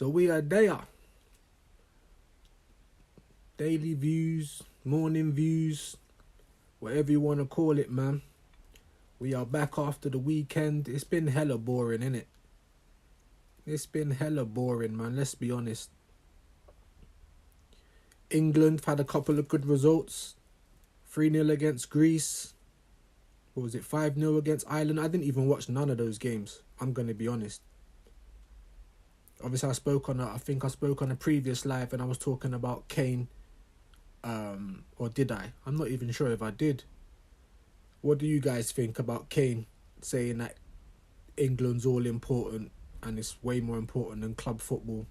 So we are there. Daily views, morning views, whatever you want to call it, man. We are back after the weekend. It's been hella boring, innit? It's been hella boring, man. Let's be honest. England had a couple of good results. 3-0 against Greece. What was it? 5-0 against Ireland. I didn't even watch none of those games. I'm going to be honest. Obviously, I think I spoke on a previous live and I was talking about Kane. Or did I? I'm not even sure if I did. What do you guys think about Kane saying that England's all important and it's way more important than club football?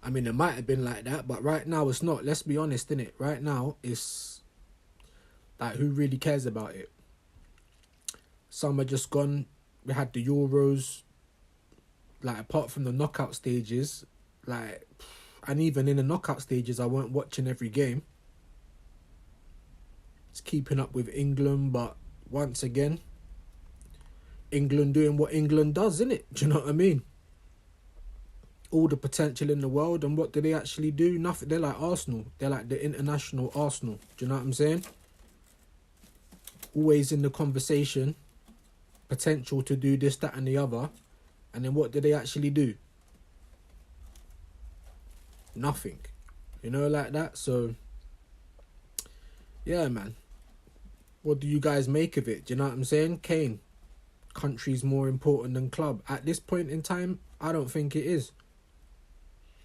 I mean, it might have been like that, but right now it's not. Let's be honest, innit? Right now, it's like, who really cares about it? Some are just gone. We had the Euros. Like, apart from the knockout stages, like, and even in the knockout stages, I weren't watching every game. It's keeping up with England, but once again, England doing what England does, innit? Do you know what I mean? All the potential in the world, and what do they actually do? Nothing. They're like Arsenal. They're like the international Arsenal. Do you know what I'm saying? Always in the conversation, potential to do this, that and the other, and then what do they actually do? Nothing. You know, like that. So yeah, man. What do you guys make of it? Do you know what I'm saying? Kane, country's more important than club. At this point in time, I don't think it is.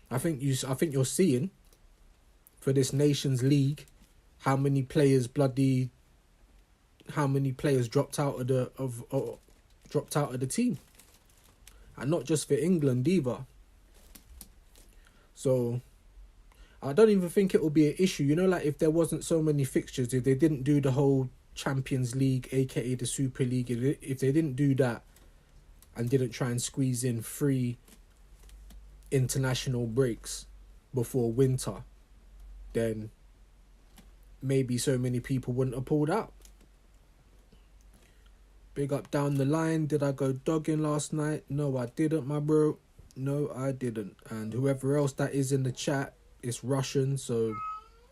I think you're seeing for this Nations League how many players dropped out of the team. And not just for England either. So I don't even think it will be an issue. You know, like if there wasn't so many fixtures, if they didn't do the whole Champions League, aka the Super League, if they didn't do that and didn't try and squeeze in 3 international breaks before winter, then maybe so many people wouldn't have pulled out. Big up down the line. Did I go dogging last night? No, I didn't, my bro. No, I didn't. And whoever else that is in the chat, it's Russian, so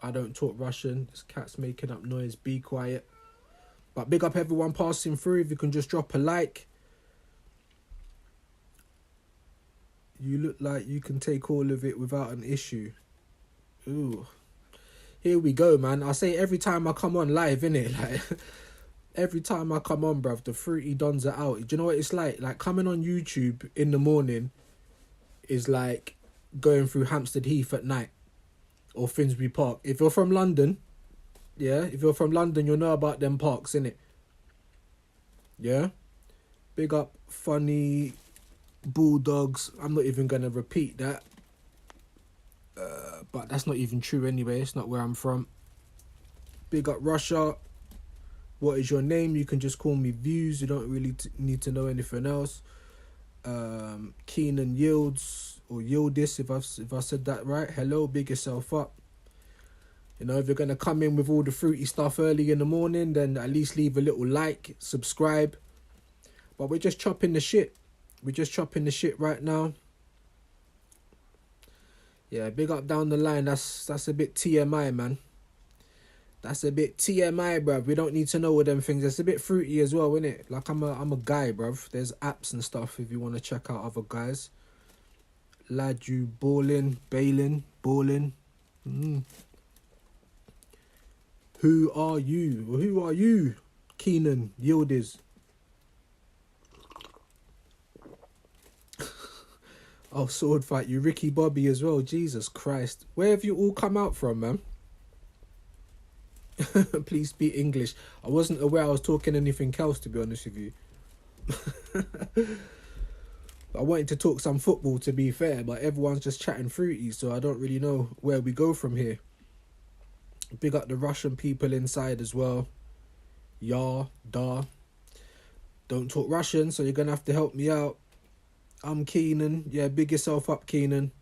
I don't talk Russian. This cat's making up noise. Be quiet. But big up everyone passing through. If you can just drop a like. You look like you can take all of it without an issue. Ooh. Here we go, man. I say every time I come on live, innit? Like, every time I come on, bruv, the fruity dons are out. Do you know what it's like? Like, coming on YouTube in the morning is like going through Hampstead Heath at night. Or Finsbury Park. If you're from London, yeah? If you're from London, you'll know about them parks, innit? Yeah? Big up Funny Bulldogs. I'm not even going to repeat that. But that's not even true anyway. It's not where I'm from. Big up Russia. What is your name? You can just call me Viewz. You don't really need to know anything else. Keenan Yields or Yildis, if I said that right. Hello, big yourself up. You know, if you're gonna come in with all the fruity stuff early in the morning, then at least leave a little like, subscribe. But we're just chopping the shit. We're just chopping the shit right now. Yeah, big up down the line. That's a bit TMI, man. That's a bit TMI, bruv. We don't need to know all them things. It's a bit fruity as well, innit? Like, I'm a guy, bruv. There's apps and stuff if you want to check out other guys. Lad, you balling. Who are you? Well, who are you? Keenan Yildiz. Oh, sword fight. You Ricky Bobby as well. Jesus Christ. Where have you all come out from, man? Please speak English. I wasn't aware I was talking anything else, to be honest with you. I wanted to talk some football, to be fair, but everyone's just chatting fruity, so I don't really know where we go from here. Big up the Russian people inside as well. Ya, da. Don't talk Russian, so you're going to have to help me out. I'm Keenan. Yeah, big yourself up, Keenan.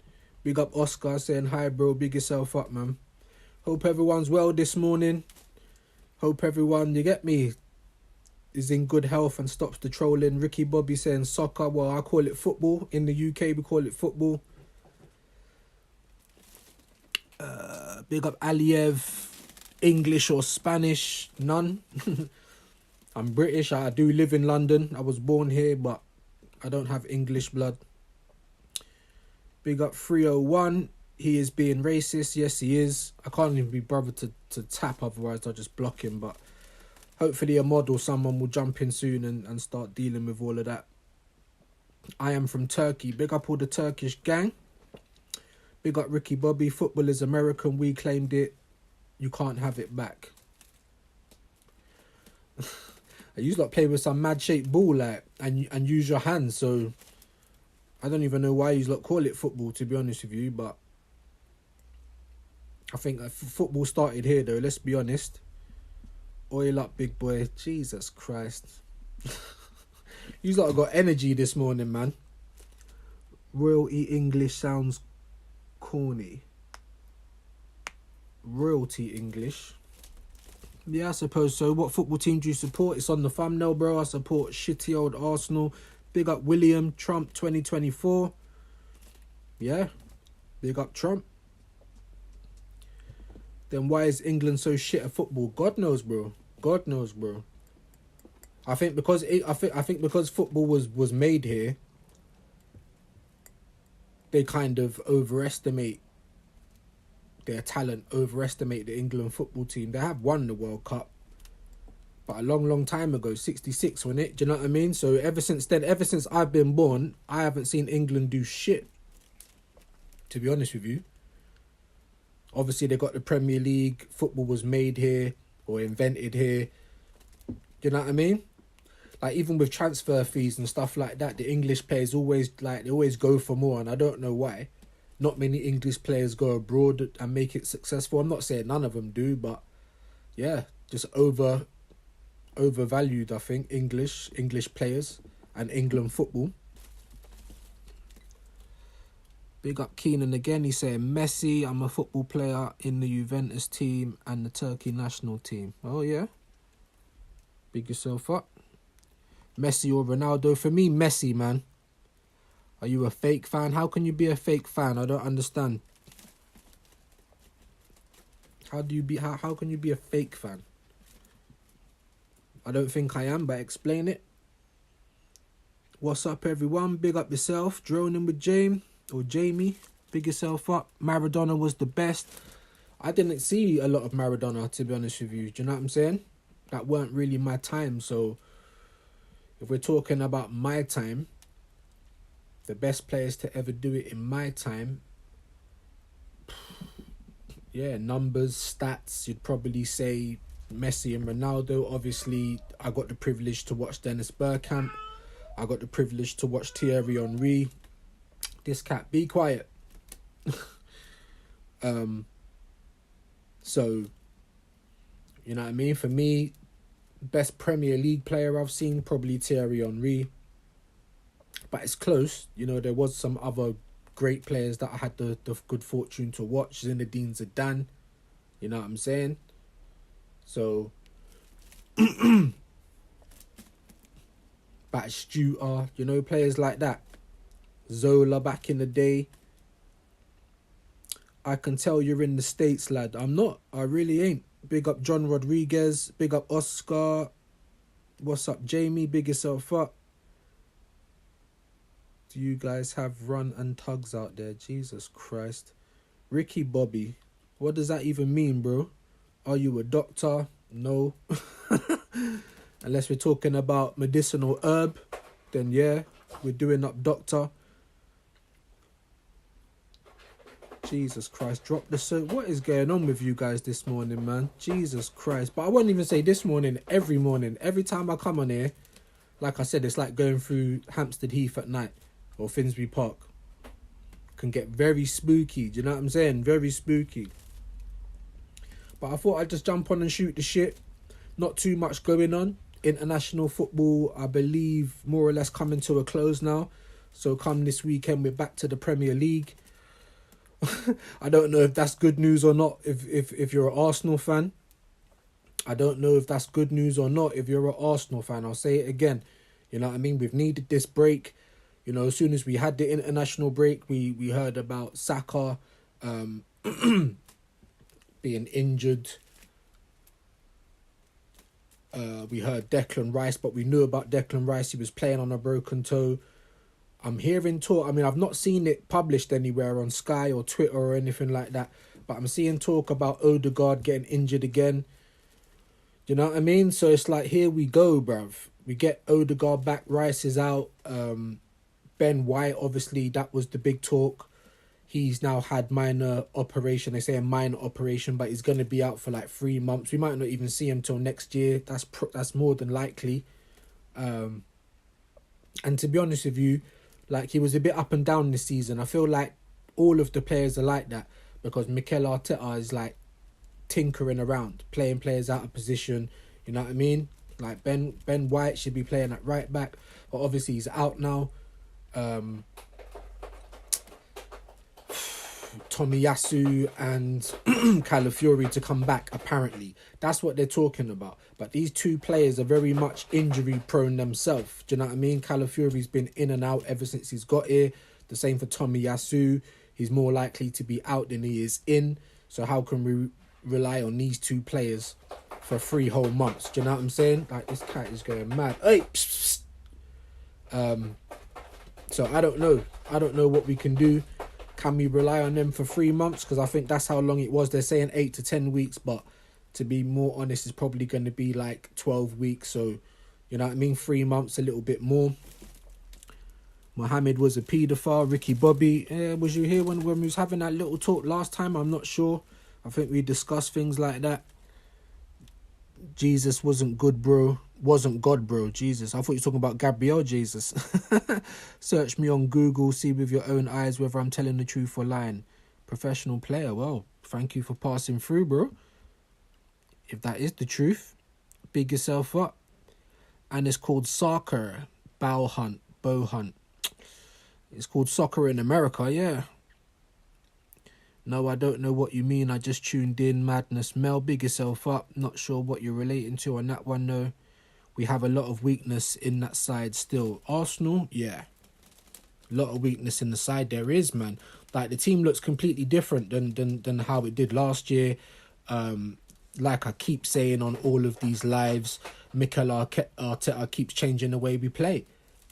Big up Oscar saying hi, bro. Big yourself up, man. Hope everyone's well this morning. Hope everyone, you get me, is in good health and stops the trolling. Ricky Bobby saying soccer. Well, I call it football. In the UK, we call it football. Big up Aliev. English or Spanish? None. I'm British. I do live in London. I was born here, but I don't have English blood. Big up 301. He is being racist. Yes, he is. I can't even be bothered to tap, otherwise I'll just block him. But hopefully a mod or someone will jump in soon and start dealing with all of that. I am from Turkey. Big up all the Turkish gang. Big up Ricky Bobby. Football is American. We claimed it. You can't have it back. I used to play with some mad shaped ball and use your hands. So I don't even know why you lot call it football, to be honest with you. But I think football started here, though. Let's be honest. Oil up, big boy. Jesus Christ. You lot have got energy this morning, man. Royalty English sounds corny. Royalty English. Yeah, I suppose so. What football team do you support? It's on the thumbnail, bro. I support shitty old Arsenal. Big up William Trump 2024. Yeah. Big up Trump. Then why is England so shit at football? God knows, bro. God knows, bro. I think because football was made here, they kind of overestimate their talent, overestimate the England football team. They have won the World Cup, but a long time ago, 66, wasn't it? Do you know what I mean? So ever since then, ever since I've been born, I haven't seen England do shit, to be honest with you. Obviously, they got the Premier League. Football was made here or invented here. Do you know what I mean? Like, even with transfer fees and stuff like that, the English players always go for more, and I don't know why. Not many English players go abroad and make it successful. I'm not saying none of them do, but yeah, just overvalued, I think, English players and England football. Big up Keenan again. He's saying, Messi, I'm a football player in the Juventus team and the Turkey national team. Oh, yeah? Big yourself up. Messi or Ronaldo? For me, Messi, man. Are you a fake fan? How can you be a fake fan? I don't understand. How can you be a fake fan? I don't think I am, but explain it. What's up, everyone? Big up yourself. Droning with Jamie. Big yourself up. Maradona was the best. I didn't see a lot of Maradona, to be honest with you. Do you know what I'm saying? That weren't really my time. So if we're talking about my time, the best players to ever do it in my time, yeah, numbers, stats, you'd probably say Messi and Ronaldo. Obviously, I got the privilege to watch Dennis Bergkamp. I got the privilege to watch Thierry Henry. This cat, be quiet. So, you know what I mean? For me, best Premier League player I've seen, probably Thierry Henry. But it's close. You know, there was some other great players that I had the good fortune to watch. Zinedine Zidane. You know what I'm saying? So, Batistuta, you know, players like that. Zola back in the day. I can tell you're in the States, lad. I'm not. I really ain't. Big up John Rodriguez. Big up Oscar. What's up, Jamie? Big yourself up. Do you guys have run and tugs out there? Jesus Christ. Ricky Bobby. What does that even mean, bro? Are you a doctor? No. Unless we're talking about medicinal herb, then yeah, we're doing up doctor. Jesus Christ, drop the soap. What is going on with you guys this morning, man? Jesus Christ. But I won't even say this morning, every morning. Every time I come on here, like I said, it's like going through Hampstead Heath at night or Finsbury Park. Can get very spooky, do you know what I'm saying? Very spooky. But I thought I'd just jump on and shoot the shit. Not too much going on. International football, I believe, more or less coming to a close now. So come this weekend, we're back to the Premier League. I don't know if that's good news or not if you're an Arsenal fan. I don't know if that's good news or not. If you're an Arsenal fan, I'll say it again. You know what I mean? We've needed this break. You know, as soon as we had the international break, we heard about Saka being injured. We heard Declan Rice, but we knew about Declan Rice. He was playing on a broken toe. I'm hearing talk. I mean, I've not seen it published anywhere on Sky or Twitter or anything like that, but I'm seeing talk about Odegaard getting injured again. You know what I mean? So it's like, here we go, bruv. We get Odegaard back, Rice is out. Ben White, obviously, that was the big talk. He's now had minor operation. They say a minor operation, but he's going to be out for like 3 months. We might not even see him till next year. That's more than likely. And to be honest with you, like, he was a bit up and down this season. I feel like all of the players are like that because Mikel Arteta is like tinkering around, playing players out of position. You know what I mean? Like Ben White should be playing at right back, but obviously he's out now. Tomiyasu and Calafiori to come back, apparently. That's what they're talking about. But these two players are very much injury prone themselves. Do you know what I mean? Calafiori's been in and out ever since he's got here. The same for Tomiyasu. He's more likely to be out than he is in. So how can we rely on these two players for 3 whole months? Do you know what I'm saying? Like, this cat is going mad. Hey! Psst, psst. So I don't know. I don't know what we can do. Can we rely on them for 3 months? Because I think that's how long it was. They're saying 8 to 10 weeks, but to be more honest, it's probably going to be like 12 weeks. So, you know what I mean? 3 months, a little bit more. Mohammed was a paedophile. Ricky Bobby. Was you here when we was having that little talk last time? I'm not sure. I think we discussed things like that. Jesus wasn't good, bro. Wasn't God, bro. Jesus. I thought you were talking about Gabriel Jesus. Search me on Google. See with your own eyes whether I'm telling the truth or lying. Professional player. Well, thank you for passing through, bro. If that is the truth, big yourself up. And it's called soccer. Bow hunt. It's called soccer in America, yeah. No, I don't know what you mean. I just tuned in. Madness. Mel, big yourself up. Not sure what you're relating to on that one, though. We have a lot of weakness in that side still. Arsenal, yeah. A lot of weakness in the side there is, man. Like, the team looks completely different than how it did last year. Like I keep saying on all of these lives, Mikel Arteta keeps changing the way we play.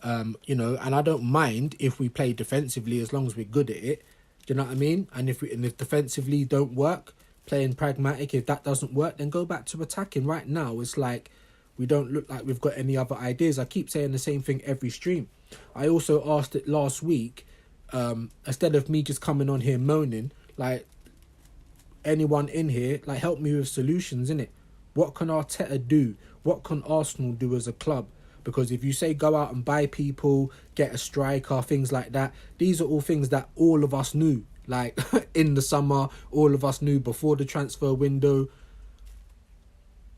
You know, and I don't mind if we play defensively as long as we're good at it. Do you know what I mean? And if defensively don't work, playing pragmatic, if that doesn't work, then go back to attacking. Right now, it's like we don't look like we've got any other ideas. I keep saying the same thing every stream. I also asked it last week, instead of me just coming on here moaning, like, anyone in here, like, help me with solutions, innit? What can Arteta do? What can Arsenal do as a club? Because if you say go out and buy people, get a striker, things like that, these are all things that all of us knew. Like, in the summer, all of us knew before the transfer window.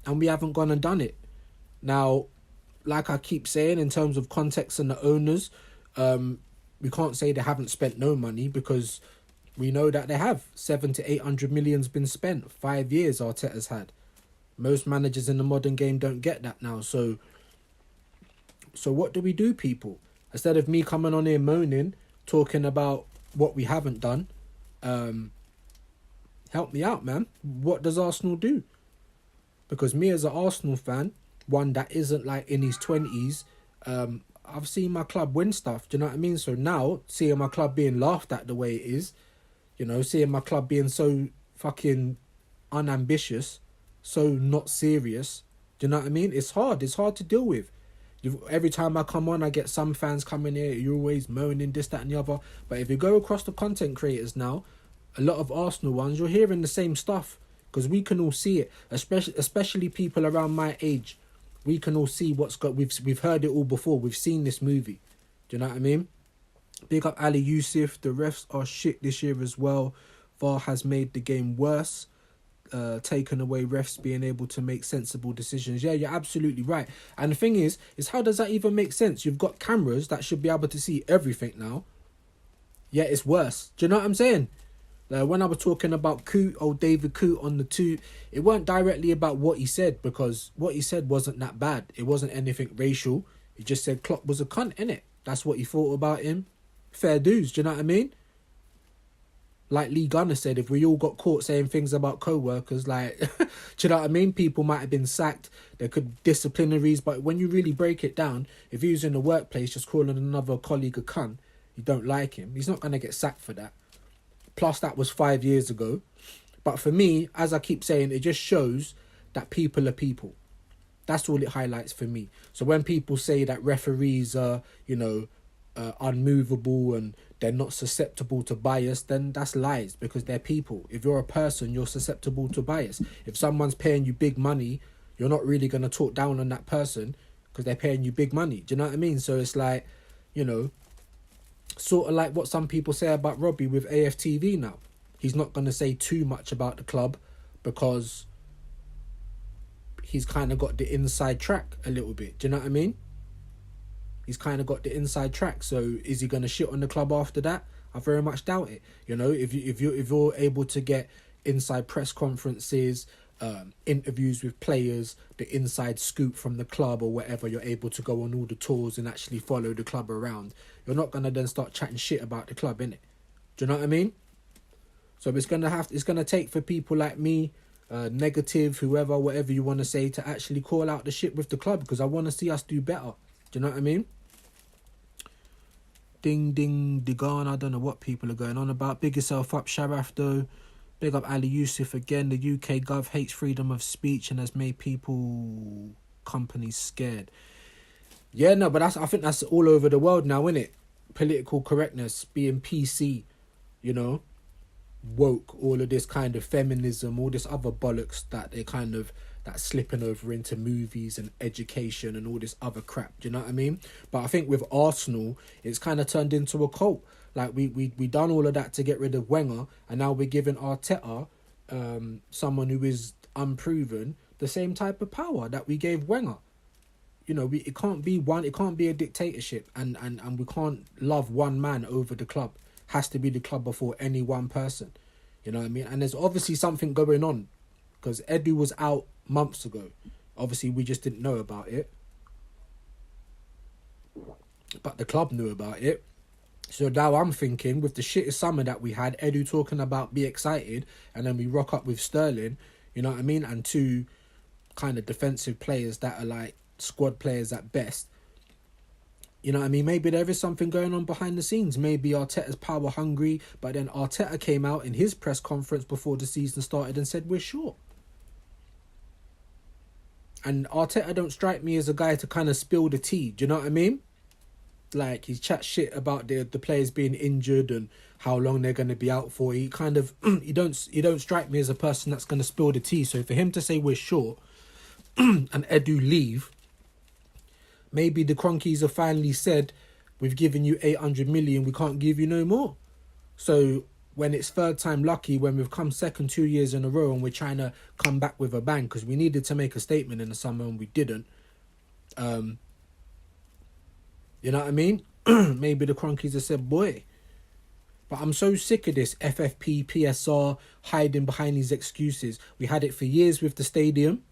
And we haven't gone and done it. Now, like I keep saying, in terms of context and the owners, we can't say they haven't spent no money, because we know that they have. 700 to 800 million's been spent. 5 years Arteta's had. Most managers in the modern game don't get that now. So what do we do, people? Instead of me coming on here moaning, talking about what we haven't done, help me out, man. What does Arsenal do? Because me as an Arsenal fan, one that isn't like in his 20s, I've seen my club win stuff. Do you know what I mean? So now, seeing my club being laughed at the way it is, you know, seeing my club being so fucking unambitious, so not serious, do you know what I mean? It's hard to deal with. Every time I come on, I get some fans coming here, you're always moaning, this, that and the other. But if you go across the content creators now, a lot of Arsenal ones, you're hearing the same stuff. Because we can all see it, especially people around my age. We can all see what's got. We've heard it all before. We've seen this movie. Do you know what I mean? Big up Ali Yusuf. The refs are shit this year as well. VAR has made the game worse. Taken away refs being able to make sensible decisions. Yeah, you're absolutely right. And the thing is how does that even make sense? You've got cameras that should be able to see everything now. Yeah, it's worse. Do you know what I'm saying? Like when I was talking about Coote, old David Coote on the two, it weren't directly about what he said, because what he said wasn't that bad. It wasn't anything racial. He just said Klopp was a cunt, innit? That's what he thought about him. Fair dues, do you know what I mean? Like Lee Gunner said, if we all got caught saying things about co-workers, like, do you know what I mean? People might have been sacked. There could disciplinaries, but when you really break it down, if he was in the workplace just calling another colleague a cunt, you don't like him, he's not going to get sacked for that. Plus, that was 5 years ago. But for me, as I keep saying, it just shows that people are people. That's all it highlights for me. So when people say that referees are, unmovable and they're not susceptible to bias, then that's lies, because they're people. If you're a person, you're susceptible to bias. If someone's paying you big money, you're not really going to talk down on that person because they're paying you big money. Do you know what I mean? So it's like, sort of like what some people say about Robbie with AFTV now. He's not going to say too much about the club because he's kind of got the inside track a little bit. Do you know what I mean? He's kind of got the inside track. So is he going to shit on the club after that? I very much doubt it. If you're able to get inside press conferences, interviews with players, the inside scoop from the club or whatever, you're able to go on all the tours and actually follow the club around. You're not going to then start chatting shit about the club, innit? Do you know what I mean? So it's going to take for people like me, negative, whoever, whatever you want to say, to actually call out the shit with the club, because I want to see us do better. Do you know what I mean? Ding, ding, digan. I don't know what people are going on about. Big yourself up, Sharaf, though. Big up Ali Yusuf again. The UK Gov hates freedom of speech and has made companies scared. Yeah, no, but I think that's all over the world now, innit? Political correctness, being PC, woke, all of this kind of feminism, all this other bollocks that that's slipping over into movies and education and all this other crap. Do you know what I mean? But I think with Arsenal, it's kind of turned into a cult. Like we done all of that to get rid of Wenger, and now we're giving Arteta, someone who is unproven, the same type of power that we gave Wenger. It can't be a dictatorship, and we can't love one man over the club. Has to be the club before any one person. You know what I mean? And there's obviously something going on, because Edu was out months ago. Obviously, we just didn't know about it. But the club knew about it. So now I'm thinking, with the shittest summer that we had, Edu talking about be excited, and then we rock up with Sterling, you know what I mean? And two kind of defensive players that are like squad players at best. You know what I mean? Maybe there is something going on behind the scenes. Maybe Arteta's power hungry, but then Arteta came out in his press conference before the season started and said, we're short. And Arteta don't strike me as a guy to kind of spill the tea. Do you know what I mean? Like, he chats shit about the players being injured and how long they're going to be out for. He kind of, he don't strike me as a person that's going to spill the tea. So for him to say we're short and Edu leave, maybe the Cronkies have finally said, we've given you 800 million, we can't give you no more. So when it's third time lucky, when we've come second 2 years in a row and we're trying to come back with a bang, because we needed to make a statement in the summer and we didn't. You know what I mean? Maybe the Cronkies have said, boy. But I'm so sick of this FFP, PSR, hiding behind these excuses. We had it for years with the stadium.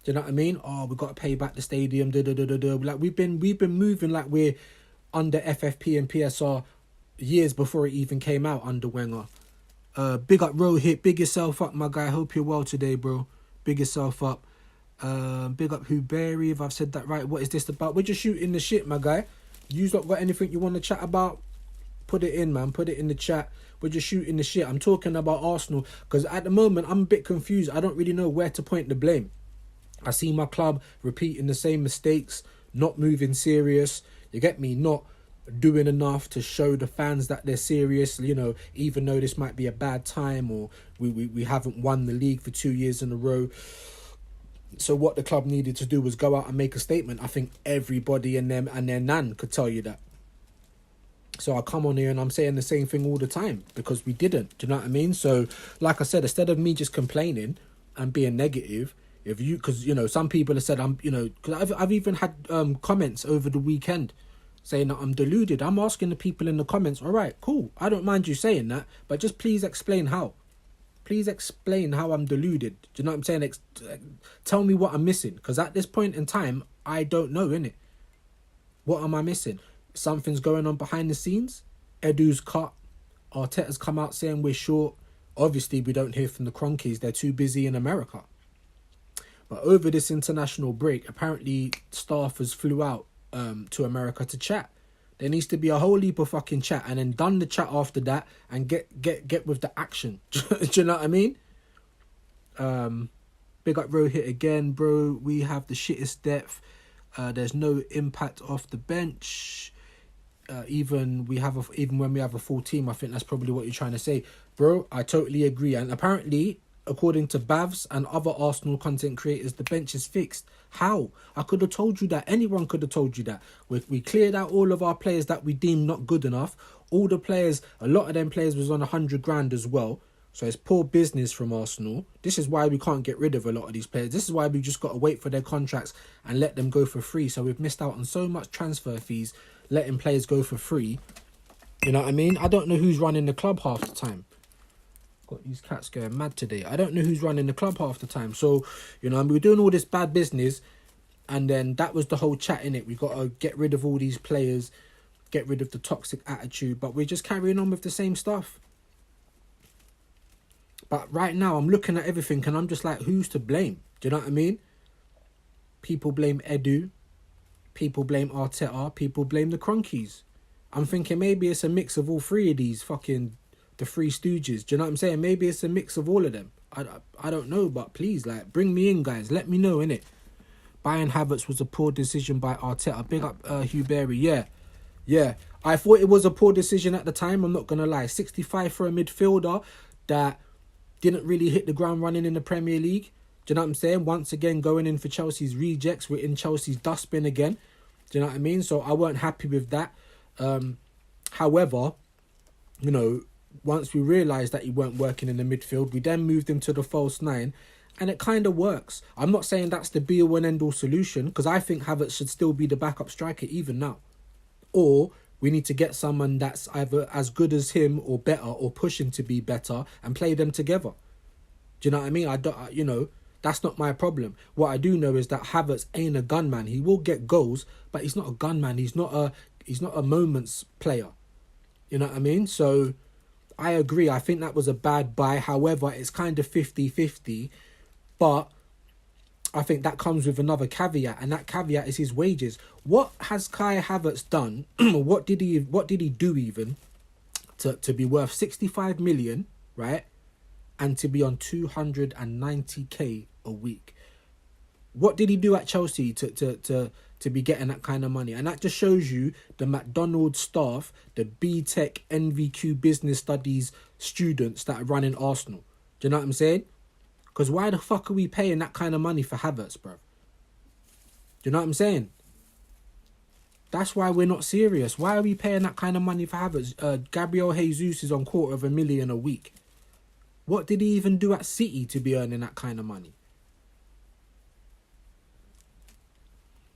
Do you know what I mean? Oh, we've got to pay back the stadium. Like we've been moving like we're under FFP and PSR years before it even came out under Wenger. Big up Rohit, big yourself up, my guy. Hope you're well today, bro. Big yourself up. Big up Huberry, if I've said that right. What is this about? We're just shooting the shit, my guy. You've not got anything you want to chat about? Put it in, man. Put it in the chat. We're just shooting the shit. I'm talking about Arsenal because at the moment I'm a bit confused. I don't really know where to point the blame. I see my club repeating the same mistakes, not moving serious. You get me? Not doing enough to show the fans that they're serious, even though this might be a bad time or we haven't won the league for 2 years in a row. So what the club needed to do was go out and make a statement. I think everybody and them and their nan could tell you that. So I come on here and I'm saying the same thing all the time because we didn't. Do you know what I mean? So like I said, instead of me just complaining and being negative, because some people have said because I've even had comments over the weekend saying that I'm deluded. I'm asking the people in the comments, all right, cool. I don't mind you saying that, but just please explain how. Please explain how I'm deluded. Do you know what I'm saying? Tell me what I'm missing. Because at this point in time, I don't know, innit? What am I missing? Something's going on behind the scenes. Edu's cut. Arteta's come out saying we're short. Obviously, we don't hear from the Cronkies. They're too busy in America. But over this international break, apparently staffers flew out to America to chat. There needs to be a whole heap of fucking chat, and then done the chat after that and get with the action. Do you know what I mean? Big up Rohit again, bro. We have the shittest depth. There's no impact off the bench. Even when we have a full team, I think that's probably what you're trying to say, bro. I totally agree. And apparently, according to Bavs and other Arsenal content creators, the bench is fixed. How? I could have told you that. Anyone could have told you that. We cleared out all of our players that we deemed not good enough. All the players, a lot of them players was on 100 grand as well. So it's poor business from Arsenal. This is why we can't get rid of a lot of these players. This is why we just got to wait for their contracts and let them go for free. So we've missed out on so much transfer fees, letting players go for free. You know what I mean? I don't know who's running the club half the time. Got these cats going mad today. I don't know who's running the club half the time. So, you know, we're doing all this bad business, and then that was the whole chat, innit? We got to get rid of all these players, get rid of the toxic attitude, but we're just carrying on with the same stuff. But right now, I'm looking at everything, and I'm just like, who's to blame? Do you know what I mean? People blame Edu. People blame Arteta. People blame the Cronkies. I'm thinking maybe it's a mix of all three of these fucking... the Three Stooges. Do you know what I'm saying? Maybe it's a mix of all of them. I don't know, but please, like, bring me in, guys. Let me know, innit? Buying Havertz was a poor decision by Arteta. Big up Hugh Berry. Yeah. I thought it was a poor decision at the time. I'm not going to lie. 65 for a midfielder that didn't really hit the ground running in the Premier League. Do you know what I'm saying? Once again, going in for Chelsea's rejects. We're in Chelsea's dustbin again. Do you know what I mean? So I weren't happy with that. However, you know, once we realised that he weren't working in the midfield, we then moved him to the false nine, and it kind of works. I'm not saying that's the be-all and end-all solution, because I think Havertz should still be the backup striker even now. Or we need to get someone that's either as good as him or better, or push him to be better, and play them together. Do you know what I mean? That's not my problem. What I do know is that Havertz ain't a gunman. He will get goals, but he's not a gunman. He's not a moments player. You know what I mean? So I agree. I think that was a bad buy. However, it's kind of 50-50. But I think that comes with another caveat, and that caveat is his wages. What has Kai Havertz done? What did he do even to be worth 65 million, right? And to be on 290k a week? What did he do at Chelsea to be getting that kind of money? And that just shows you the McDonald's staff, the BTEC NVQ business studies students that are running Arsenal. Do you know what I'm saying? Because why the fuck are we paying that kind of money for Havertz, bro? Do you know what I'm saying? That's why we're not serious. Why are we paying that kind of money for Havertz? Gabriel Jesus is on $250,000 a week. What did he even do at City to be earning that kind of money?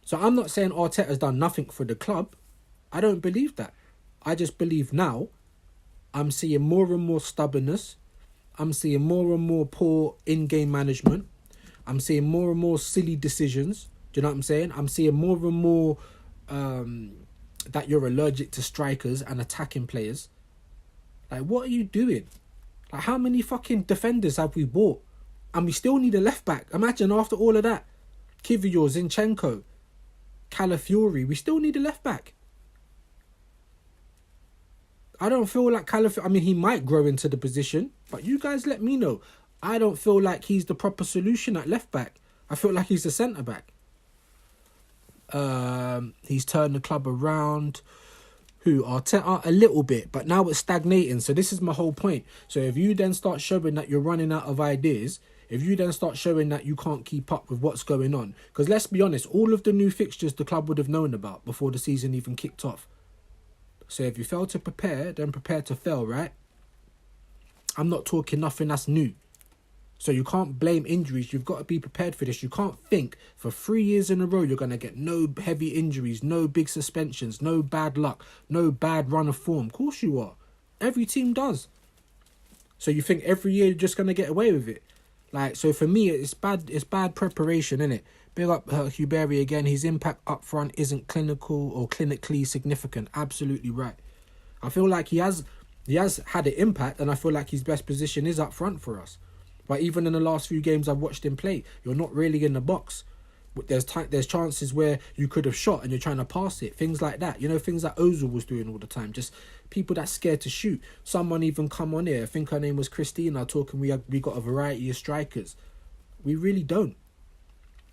So I'm not saying Arteta's done nothing for the club. I don't believe that. I just believe now I'm seeing more and more stubbornness. I'm seeing more and more poor in-game management. I'm seeing more and more silly decisions. Do you know what I'm saying? I'm seeing more and more that you're allergic to strikers and attacking players. Like, what are you doing? Like, how many fucking defenders have we bought? And we still need a left-back. Imagine after all of that. Kivior, Zinchenko, Calafiori, we still need a left-back. I don't feel like Calafiori... I mean, he might grow into the position, but you guys let me know. I don't feel like he's the proper solution at left-back. I feel like he's the centre-back. He's turned the club around. Who? Arteta? A little bit, but now it's stagnating. So this is my whole point. So if you then start showing that you're running out of ideas... If you then start showing that you can't keep up with what's going on... Because let's be honest, all of the new fixtures the club would have known about before the season even kicked off. So if you fail to prepare, then prepare to fail, right? I'm not talking nothing that's new. So you can't blame injuries. You've got to be prepared for this. You can't think for 3 years in a row you're going to get no heavy injuries, no big suspensions, no bad luck, no bad run of form. Of course you are. Every team does. So you think every year you're just going to get away with it. Like, so for me, it's bad preparation, innit? Big up Hugh Berry again. His impact up front isn't clinical or clinically significant. Absolutely right. I feel like he has had an impact, and I feel like his best position is up front for us. But even in the last few games I've watched him play, you're not really in the box. There's chances where you could have shot and you're trying to pass it. Things like that. You know, things that Ozil was doing all the time. Just people that's scared to shoot. Someone even come on here, I think her name was Christina, talking we got a variety of strikers. We really don't.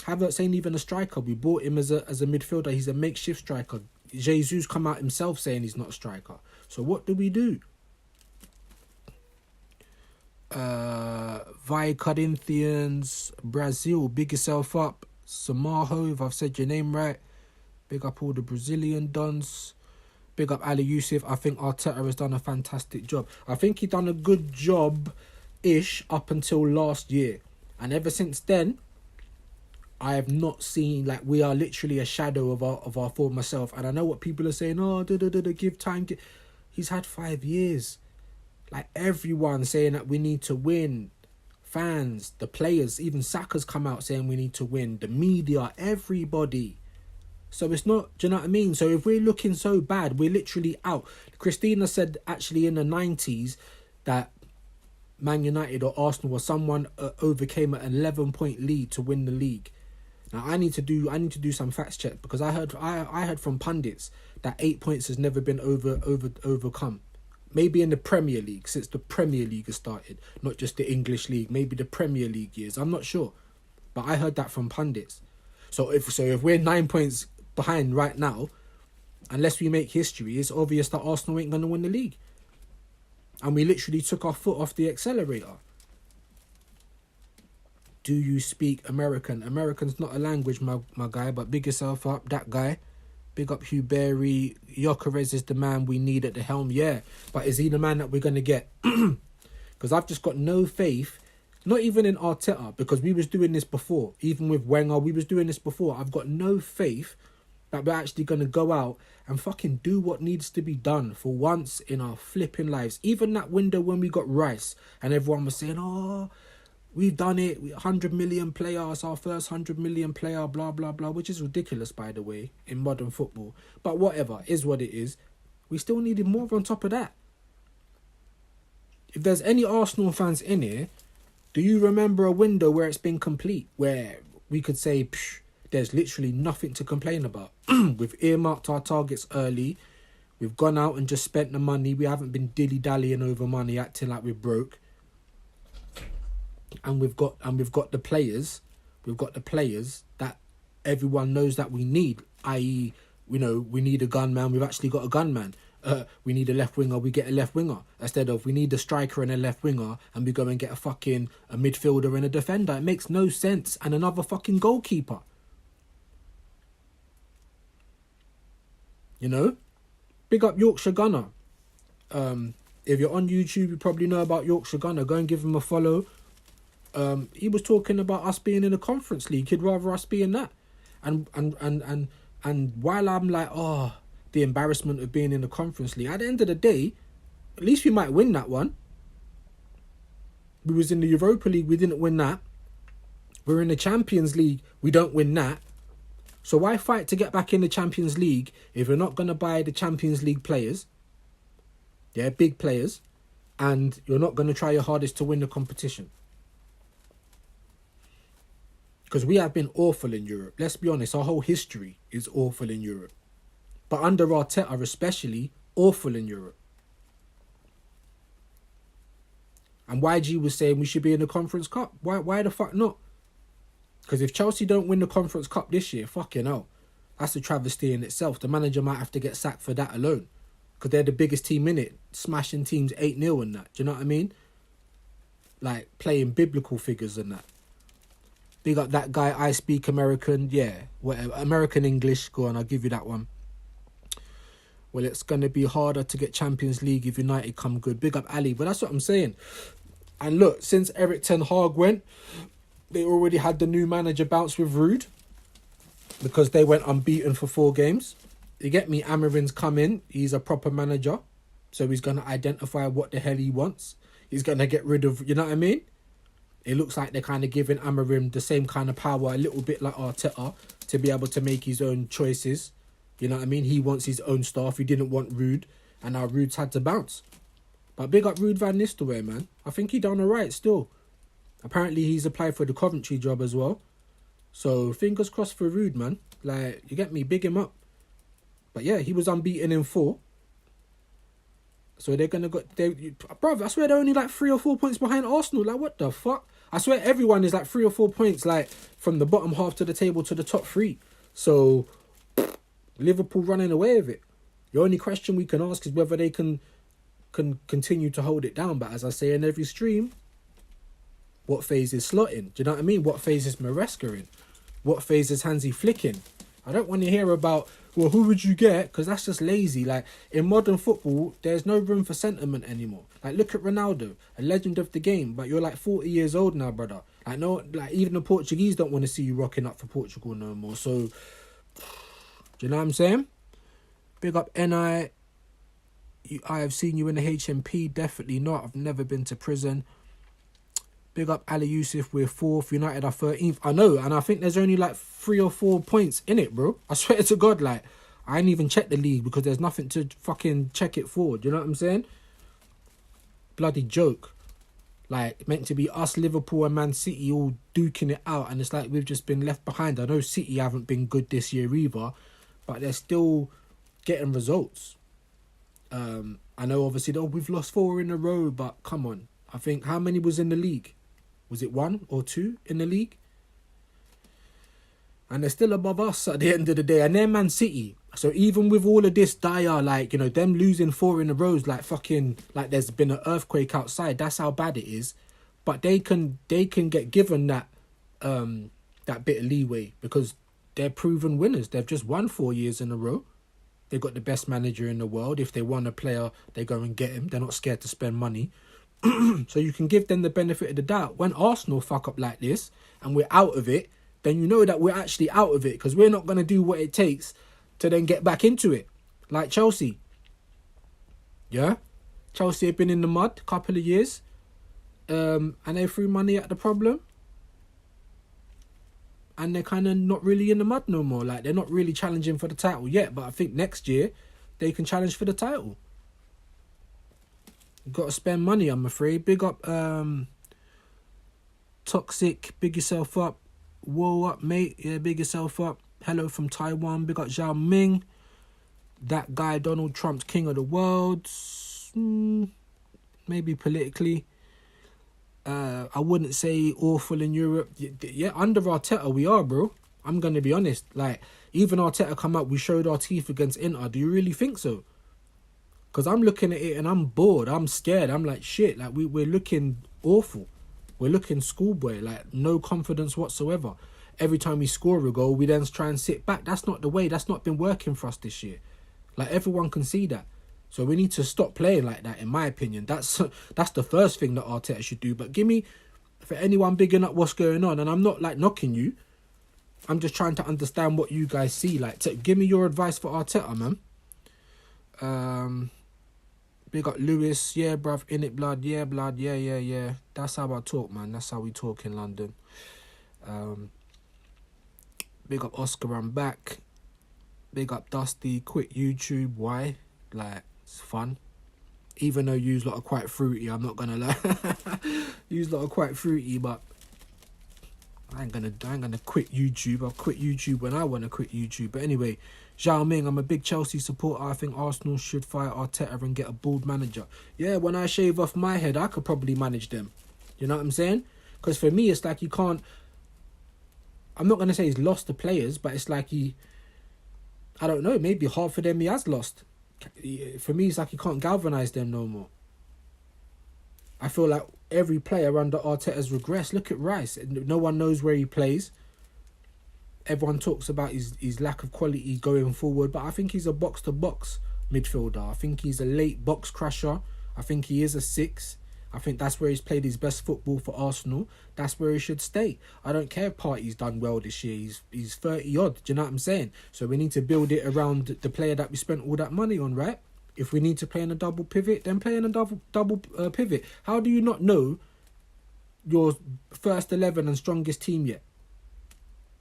Havertz ain't even a striker. We bought him as a midfielder. He's a makeshift striker. Jesus come out himself saying he's not a striker. So what do we do? Vi Corinthians, Brazil, big yourself up. Samaho, if I've said your name right. Big up all the Brazilian dons. Big up Ali Yusuf. I think Arteta has done a fantastic job. I think he done a good job-ish up until last year. And ever since then, I have not seen, like, we are literally a shadow of our former self. And I know what people are saying, give time. He's had 5 years. Like, everyone saying that we need to win. Fans, the players, even Saka's come out saying we need to win. The media, everybody. So it's not, do you know what I mean? So if we're looking so bad, we're literally out. Christina said actually in the 90s that Man United or Arsenal or someone overcame an 11-point lead to win the league. Now I need to do some facts check, because I heard from pundits that 8 points has never been overcome. Maybe in the Premier League, since the Premier League has started, not just the English League, maybe the Premier League years. I'm not sure, but I heard that from pundits. So if we're 9 points behind right now, unless we make history, it's obvious that Arsenal ain't gonna win the league. And we literally took our foot off the accelerator. Do you speak American? American's not a language, my guy, but big yourself up, that guy. Big up Hugh Berry. Gyökeres is the man we need at the helm, yeah. But is he the man that we're going to get? Because I've just got no faith, not even in Arteta, because we was doing this before. Even with Wenger, we was doing this before. I've got no faith that we're actually going to go out and fucking do what needs to be done for once in our flipping lives. Even that window when we got Rice and everyone was saying, oh, we've done it, 100 million players, our first 100 million player, blah, blah, blah, which is ridiculous, by the way, in modern football. But whatever, is what it is. We still needed more on top of that. If there's any Arsenal fans in here, do you remember a window where it's been complete, where we could say, there's literally nothing to complain about? We've earmarked our targets early. We've gone out and just spent the money. We haven't been dilly-dallying over money, acting like we're broke. And we've got the players. We've got the players that everyone knows that we need. I.e., you know, we need a gunman. We've actually got a gunman. We need a left winger. We get a left winger instead of we need a striker and a left winger, and we go and get a midfielder and a defender. It makes no sense. And another fucking goalkeeper. You know, big up Yorkshire Gunner. If you're on YouTube, you probably know about Yorkshire Gunner. Go and give him a follow. He was talking about us being in a Conference League. He'd rather us be in that. And while I'm like, the embarrassment of being in the Conference League, at the end of the day, at least we might win that one. We was in the Europa League, we didn't win that. We're in the Champions League, we don't win that. So why fight to get back in the Champions League if you're not going to buy the Champions League players? They're big players. And you're not going to try your hardest to win the competition. Because we have been awful in Europe. Let's be honest, our whole history is awful in Europe. But under Arteta especially, awful in Europe. And YG was saying we should be in the Conference Cup. Why the fuck not? Because if Chelsea don't win the Conference Cup this year, fucking hell, that's a travesty in itself. The manager might have to get sacked for that alone. Because they're the biggest team in it, smashing teams 8-0 and that. Do you know what I mean? Like, playing biblical figures and that. Big up that guy, I speak American. Yeah, whatever. American English. Go on, I'll give you that one. Well, it's going to be harder to get Champions League if United come good. Big up Ali. But that's what I'm saying. And look, since Eric Ten Hag went, they already had the new manager bounce with Rude because they went unbeaten for 4 games. You get me? Amarin's come in. He's a proper manager. So he's going to identify what the hell he wants. He's going to get rid of, you know what I mean? It looks like they're kind of giving Amarim the same kind of power, a little bit like Arteta, to be able to make his own choices. You know what I mean? He wants his own stuff. He didn't want Rude. And now Rude's had to bounce. But big up Ruud van Nistelrooy, man. I think he done alright still. Apparently he's applied for the Coventry job as well. So fingers crossed for Ruud, man. Like, you get me? Big him up. But yeah, he was unbeaten in 4. So they're going to go... Bruv, I swear they're only like 3 or 4 points behind Arsenal. Like, what the fuck? I swear everyone is like 3 or 4 points, like, from the bottom half to the table to the top 3. So, Liverpool running away with it. The only question we can ask is whether they can continue to hold it down. But as I say in every stream, what phase is Slot in? Do you know what I mean? What phase is Maresca in? What phase is Hansi Flick in? I don't want to hear about, well, who would you get? Because that's just lazy. Like, in modern football, there's no room for sentiment anymore. Like, look at Ronaldo, a legend of the game, but you're like 40 years old now, brother. Like, no, like, even the Portuguese don't want to see you rocking up for Portugal no more. So, do you know what I'm saying? Big up NI. I have seen you in the HMP. Definitely not. I've never been to prison. Big up Ali Yusuf. We're 4th. United are 13th. I know. And I think there's only like 3 or 4 points in it, bro. I swear to God, like, I ain't even checked the league because there's nothing to fucking check it for. Do you know what I'm saying? Bloody joke. Like, meant to be us, Liverpool and Man City all duking it out. And it's like we've just been left behind. I know City haven't been good this year either. But they're still getting results. I know obviously we've lost 4 in a row, but come on. I think how many was in the league? Was it 1 or 2 in the league? And they're still above us at the end of the day. And they're Man City. So even with all of this dire, like, you know, them losing 4 in a row is like fucking, like there's been an earthquake outside. That's how bad it is. But they can get given that bit of leeway because they're proven winners. They've just won 4 years in a row. They've got the best manager in the world. If they want a player, they go and get him. They're not scared to spend money. So you can give them the benefit of the doubt. When Arsenal fuck up like this and we're out of it, then you know that we're actually out of it because we're not going to do what it takes to then get back into it. Like Chelsea. Yeah? Chelsea have been in the mud a couple of years. And they threw money at the problem. And they're kind of not really in the mud no more. Like, they're not really challenging for the title yet. But I think next year, they can challenge for the title. You've got to spend money, I'm afraid. Big up Toxic. Big yourself up. Whoa up, mate. Yeah, big yourself up. Hello from Taiwan. Big up Zhao Ming. That guy, Donald Trump's king of the world. Maybe politically. I wouldn't say awful in Europe. Yeah, under Arteta we are, bro. I'm going to be honest. Like, even Arteta come up, we showed our teeth against Inter. Do you really think so? Because I'm looking at it and I'm bored. I'm scared. I'm like, shit. Like, we're looking awful. We're looking schoolboy. Like, no confidence whatsoever. Every time we score a goal, we then try and sit back. That's not the way. That's not been working for us this year. Like, everyone can see that. So we need to stop playing like that, in my opinion. That's the first thing that Arteta should do. But give me, for anyone bigging up what's going on, and I'm not like knocking you, I'm just trying to understand what you guys see. Like, give me your advice for Arteta, man. Big up Lewis, yeah, bruv, in it, blood, yeah, blood, yeah. That's how I talk, man. That's how we talk in London. Big up Oscar, I'm back. Big up Dusty, quit YouTube. Why? Like, it's fun. Even though you lot are quite fruity, I'm not gonna lie. You lot are quite fruity, but I ain't gonna quit YouTube. I'll quit YouTube when I want to quit YouTube. But anyway, Zhao Ming, I'm a big Chelsea supporter. I think Arsenal should fire Arteta and get a bald manager. Yeah, when I shave off my head, I could probably manage them. You know what I'm saying? Because for me, it's like you can't... I'm not going to say he's lost the players, but it's like I don't know, maybe half of them he has lost. For me, it's like he can't galvanise them no more. I feel like every player under Arteta's regressed. Look at Rice. No one knows where he plays. Everyone talks about his lack of quality going forward, but I think he's a box-to-box midfielder. I think he's a late box crusher. I think he is a 6. I think that's where he's played his best football for Arsenal. That's where he should stay. I don't care if Partey's done well this year. He's 30 odd. Do you know what I'm saying? So we need to build it around the player that we spent all that money on, right? If we need to play in a double pivot, then play in a double pivot. How do you not know your first 11 and strongest team yet?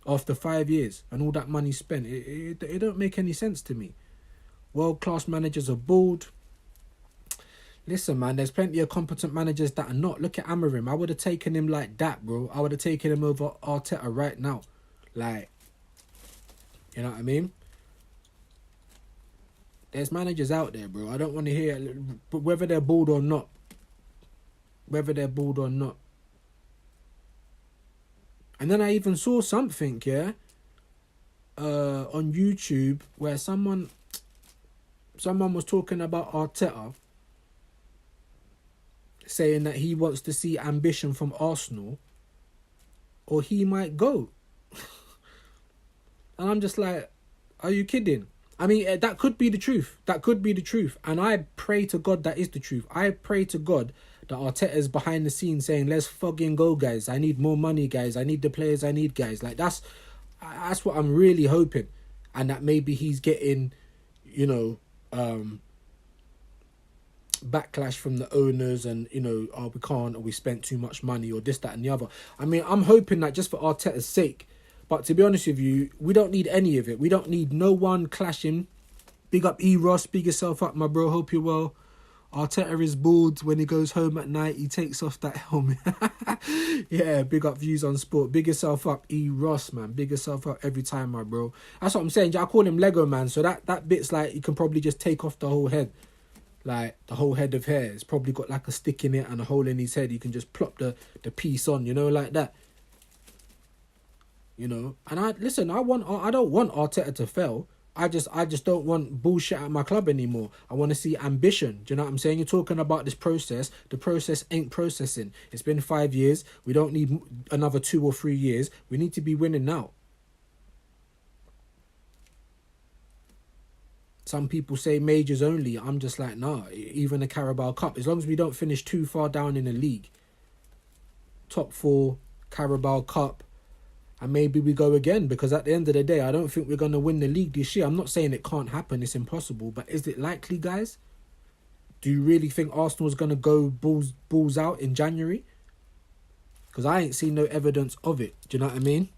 After 5 years and all that money spent, it don't make any sense to me. World-class managers are bald. Listen, man, there's plenty of competent managers that are not. Look at Amorim. I would have taken him like that, bro. I would have taken him over Arteta right now. Like, you know what I mean? There's managers out there, bro. I don't want to hear whether they're bald or not. Whether they're bald or not. And then I even saw something, yeah, on YouTube where someone was talking about Arteta, saying that he wants to see ambition from Arsenal or he might go. And I'm just like, are you kidding? I mean, that could be the truth. That could be the truth. And I pray to God that is the truth. I pray to God that Arteta's behind the scenes saying, let's fucking go, guys. I need more money, guys. I need the players I need, guys. Like, that's what I'm really hoping. And that maybe he's getting, you know, backlash from the owners and, you know, oh, we can't, or we spent too much money, or this, that, and the other. I mean, I'm hoping that just for Arteta's sake. But to be honest with you, we don't need any of it. We don't need no one clashing. Big up E-Ross, big yourself up, my bro. Hope you're well. Arteta is bald. When he goes home at night, he takes off that helmet. Yeah, big up Views on Sport. Big yourself up, E-Ross, man. Big yourself up every time, my bro. That's what I'm saying. I call him Lego, man. So that bit's like, you can probably just take off the whole head. Like, the whole head of hair. It's probably got like a stick in it and a hole in his head. You can just plop the piece on, you know, like that. You know, and I don't want Arteta to fail. I just don't want bullshit at my club anymore. I want to see ambition. Do you know what I'm saying? You're talking about this process. The process ain't processing. It's been 5 years. We don't need another 2 or 3 years. We need to be winning now. Some people say majors only. I'm just like, nah, even the Carabao Cup. As long as we don't finish too far down in the league. Top 4, Carabao Cup. And maybe we go again, because at the end of the day, I don't think we're going to win the league this year. I'm not saying it can't happen. It's impossible. But is it likely, guys? Do you really think Arsenal's going to go balls out in January? Because I ain't seen no evidence of it. Do you know what I mean?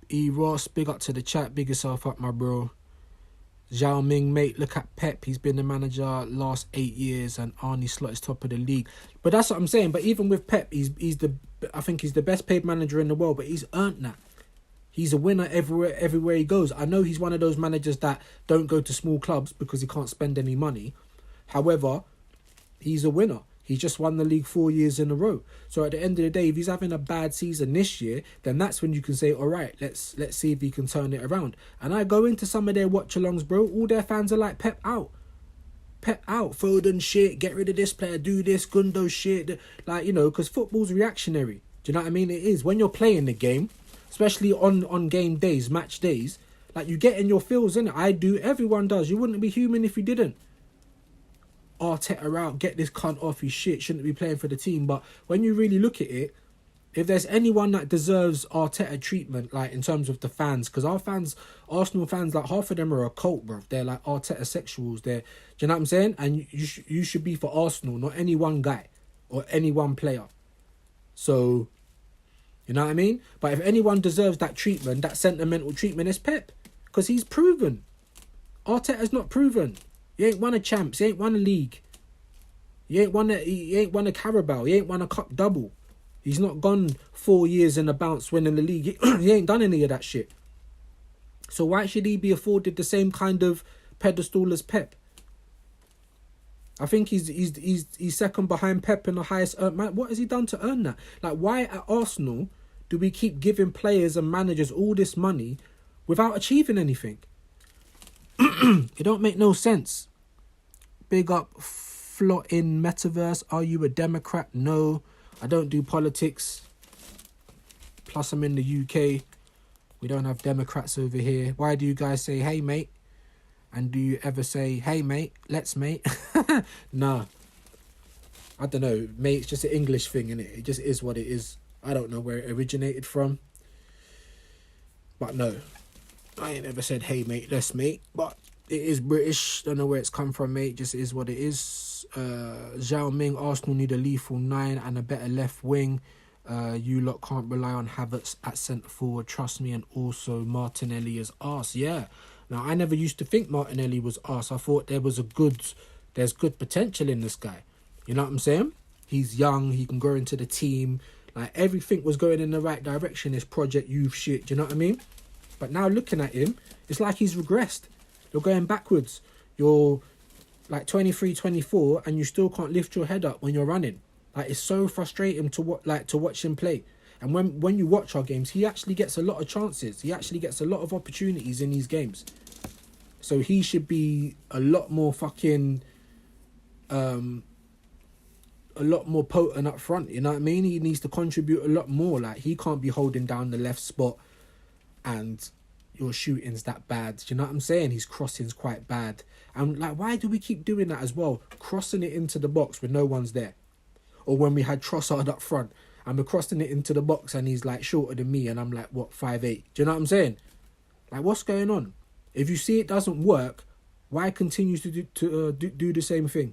E. Ross, big up to the chat. Big yourself up, my bro. Zhao Ming, mate, look at Pep. He's been the manager last 8 years and Arne Slot is top of the league. But that's what I'm saying. But even with Pep, I think he's the best paid manager in the world, but he's earned that. He's a winner everywhere he goes. I know he's one of those managers that don't go to small clubs because he can't spend any money. However, he's a winner. He's just won the league 4 years in a row. So at the end of the day, if he's having a bad season this year, then that's when you can say, all right, let's see if he can turn it around. And I go into some of their watch-alongs, bro. All their fans are like, Pep out. Pep out. Foden shit. Get rid of this player. Do this. Gundo shit. Like, you know, because football's reactionary. Do you know what I mean? It is. When you're playing the game, especially on game days, match days, like, you get in your feels, innit? I do. Everyone does. You wouldn't be human if you didn't. Arteta out, get this cunt off his shit, shouldn't be playing for the team. But when you really look at it, if there's anyone that deserves Arteta treatment, like in terms of the fans, because our fans, Arsenal fans, like half of them are a cult, bro. They're like Arteta sexuals. Do you know what I'm saying? And you should be for Arsenal, not any one guy or any one player. So, you know what I mean? But if anyone deserves that treatment, that sentimental treatment, it's Pep, because he's proven. Arteta's not proven. He ain't won a champs. He ain't won a league. He ain't won a Carabao. He ain't won a cup double. He's not gone 4 years in a bounce winning the league. He ain't done any of that shit. So why should he be afforded the same kind of pedestal as Pep? I think he's second behind Pep in the highest earned man. What has he done to earn that? Like, why at Arsenal do we keep giving players and managers all this money without achieving anything? It don't make no sense. Big up Flot in Metaverse. Are you a Democrat? No, I don't do politics. Plus, I'm in the UK. We don't have Democrats over here. Why do you guys say, hey, mate? And do you ever say, hey, mate, let's, mate? Nah, I don't know, mate. It's just an English thing, innit? It just is what it is. I don't know where it originated from. But no, I ain't ever said, hey, mate, let's mate. But it is British. Don't know where it's come from, mate. Just is what it is. Zhao Ming, Arsenal need a lethal 9 and a better left wing. You lot can't rely on Havertz at centre forward. Trust me. And also Martinelli is arse. Yeah. Now, I never used to think Martinelli was arse. I thought there's good potential in this guy. You know what I'm saying? He's young. He can grow into the team. Like, everything was going in the right direction. This Project Youth shit. Do you know what I mean? But now looking at him, it's like he's regressed. You're going backwards. You're like 23, 24, and you still can't lift your head up when you're running. Like, it's so frustrating to watch him play. And when you watch our games, he actually gets a lot of chances. He actually gets a lot of opportunities in these games. So he should be a lot more fucking, a lot more potent up front. You know what I mean? He needs to contribute a lot more. Like, he can't be holding down the left spot and your shooting's that bad. Do you know what I'm saying? His crossing's quite bad. And like, why do we keep doing that as well? Crossing it into the box when no one's there. Or when we had Trossard up front and we're crossing it into the box and he's like shorter than me and I'm like, what, 5'8"? Do you know what I'm saying? Like, what's going on? If you see it doesn't work, why continue to do the same thing?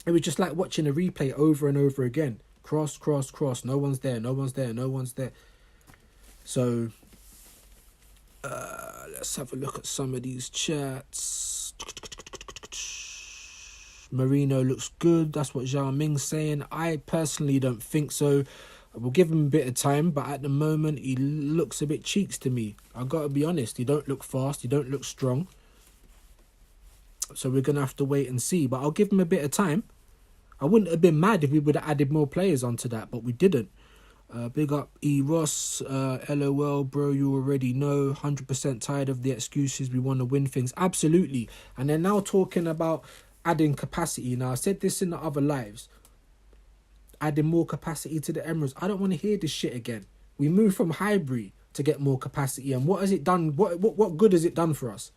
It was just like watching a replay over and over again. Cross, cross, cross. No one's there, no one's there, no one's there. So, let's have a look at some of these chats. Marino looks good. That's what Zhao Ming's saying. I personally don't think so. We'll give him a bit of time, but at the moment, he looks a bit cheeks to me. I gotta be honest. He don't look fast. He don't look strong. So we're gonna have to wait and see. But I'll give him a bit of time. I wouldn't have been mad if we would have added more players onto that, but we didn't. Big up E. Ross. LOL, bro, you already know. 100% tired of the excuses. We want to win things. Absolutely. And they're now talking about adding capacity. Now, I said this in the other lives. Adding more capacity to the Emirates. I don't want to hear this shit again. We moved from Highbury to get more capacity. And what has it done? What good has it done for us?